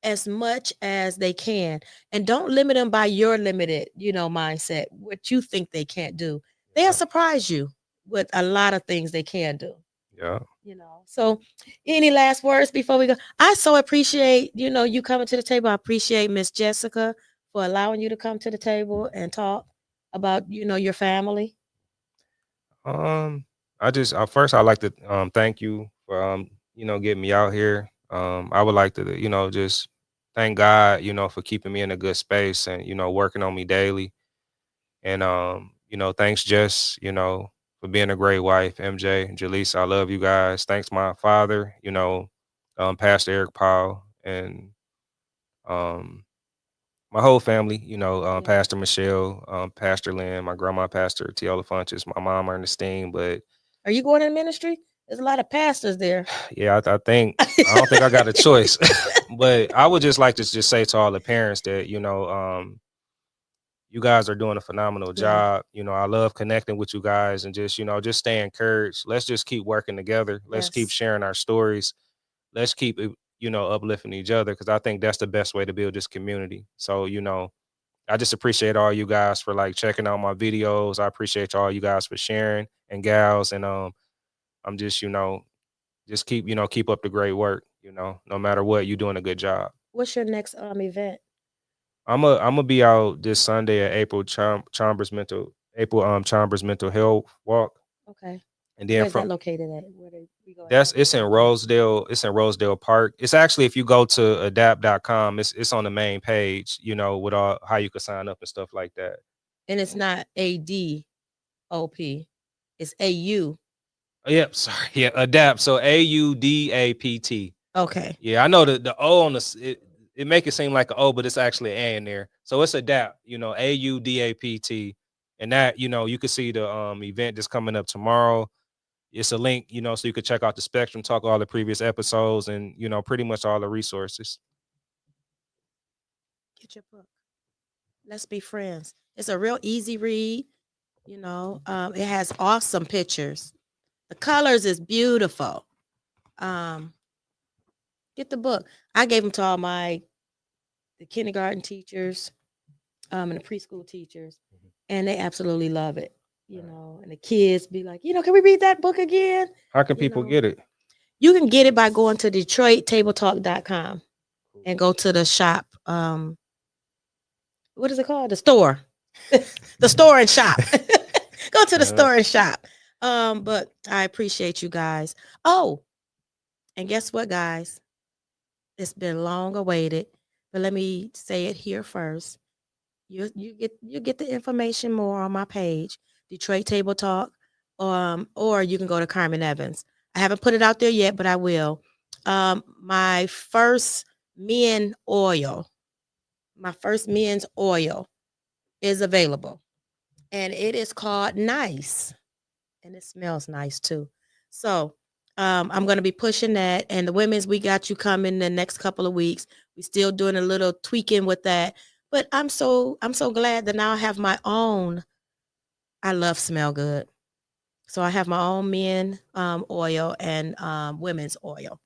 as much as they can, and don't limit them by your limited, mindset, what you think they can't do. They'll Yeah. surprise you with a lot of things they can do. Yeah. So any last words before we go? I so appreciate, you coming to the table. I appreciate Miss Jessica for allowing you to come to the table and talk about, your family. Um, first I'd like to thank you for getting me out here. I would like to, just thank God, for keeping me in a good space and, working on me daily. And thanks Jess, for being a great wife. MJ, Jaleesa, I love you guys. Thanks my father, Pastor Eric Powell, and um my whole family, Yeah. Pastor Michelle, Pastor Lynn, my grandma, Pastor Tiola Funches, my mom, Ernestine. But Are you going in ministry? There's a lot of pastors there. yeah, I don't think I got a choice. But I would just like to just say to all the parents that, you guys are doing a phenomenal Yeah. job. I love connecting with you guys and just stay encouraged. Let's just keep working together. Let's keep Yes. sharing our stories. Let's keep, uplifting each other, because I think that's the best way to build this community. So, I just appreciate all you guys for like checking out my videos. I appreciate all you guys for sharing, and gals. And I'm just keep up the great work. No matter what, you're doing a good job. What's your next event? I'm gonna be out this Sunday at April Chambers Mental Health Walk, Okay. and then Where's that from located at? Where do we go that's have it's in Rosedale. It's in Rosedale Park. It's actually, if you go to adapt.com, it's on the main page. With all how you can sign up and stuff like that. And it's not ADOP. It's AU. Yep, sorry. Yeah, adapt. So AUDAPT. Okay. Yeah, I know the O on it make it seem like an O, but it's actually an A in there. So it's adapt, AUDAPT. And that, you can see the event that's coming up tomorrow. It's a link, so you can check out the Spectrum, talk all the previous episodes, and pretty much all the resources. Get your book. Let's be friends. It's a real easy read. It has awesome pictures. The colors is beautiful. Um, get the book. I gave them to all the kindergarten teachers, and the preschool teachers, and they absolutely love it. And the kids be like, can we read that book again? How can You people know, get it? You can get it by going to DetroitTableTalk.com and go to the shop. What is it called? The store. The store and shop. Go to the store and shop. But I appreciate you guys. Oh, and guess what, guys? It's been long awaited, but let me say it here first. You get the information more on my page, Detroit Table Talk, or you can go to Carmen Evans. I haven't put it out there yet, but I will. My first my first men's oil is available, and it is called Nice, and it smells nice too. So I'm going to be pushing that, and the women's, we got you coming the next couple of weeks. We still doing a little tweaking with that, but I'm so glad that now I have my own. I love smell good, so I have my own men oil and women's oil,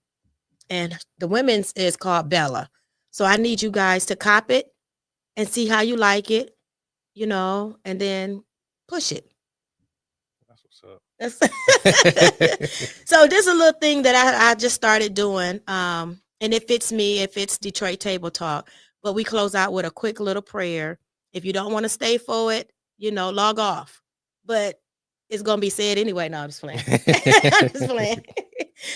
and the women's is called Bella. So I need you guys to cop it and see how you like it, and then push it. That's what's up. So this is a little thing that I just started doing. And it fits me, it fits Detroit Table Talk. But we close out with a quick little prayer. If you don't want to stay for it, log off. But it's gonna be said anyway. No, I'm just playing. I'm just playing.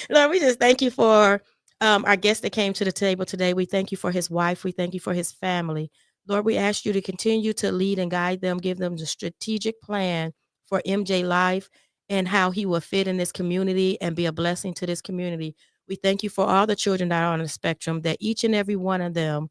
Lord, we just thank you for our guest that came to the table today. We thank you for his wife. We thank you for his family. Lord, we ask you to continue to lead and guide them, give them the strategic plan for MJ life. and how he will fit in this community and be a blessing to this community. We thank you for all the children that are on the spectrum, that each and every one of them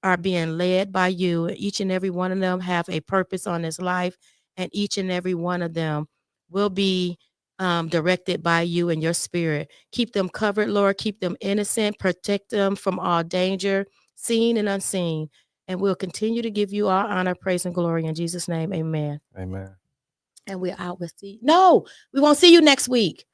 are being led by you. Each and every one of them have a purpose on this life, and each and every one of them will be directed by you and your spirit. Keep them covered, Lord. Keep them innocent. Protect them from all danger, seen and unseen. And we'll continue to give you all honor, praise, and glory in Jesus' name. Amen. Amen. And we're out with see. No, we won't see you next week.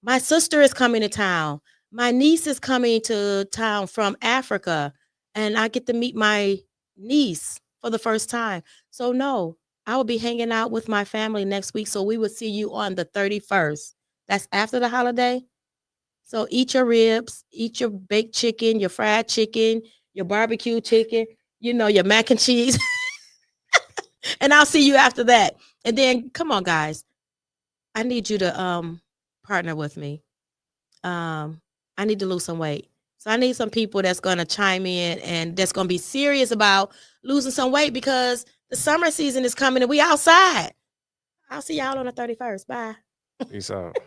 My sister is coming to town. My niece is coming to town from Africa, and I get to meet my niece for the first time. So no, I will be hanging out with my family next week. So we will see you on the 31st. That's after the holiday. So eat your ribs, eat your baked chicken, your fried chicken, your barbecue chicken, your mac and cheese. And I'll see you after that. And then come on, guys. I need you to partner with me. I need to lose some weight. So I need some people that's going to chime in and that's going to be serious about losing some weight, because the summer season is coming and we outside. I'll see y'all on the 31st. Bye. Peace out.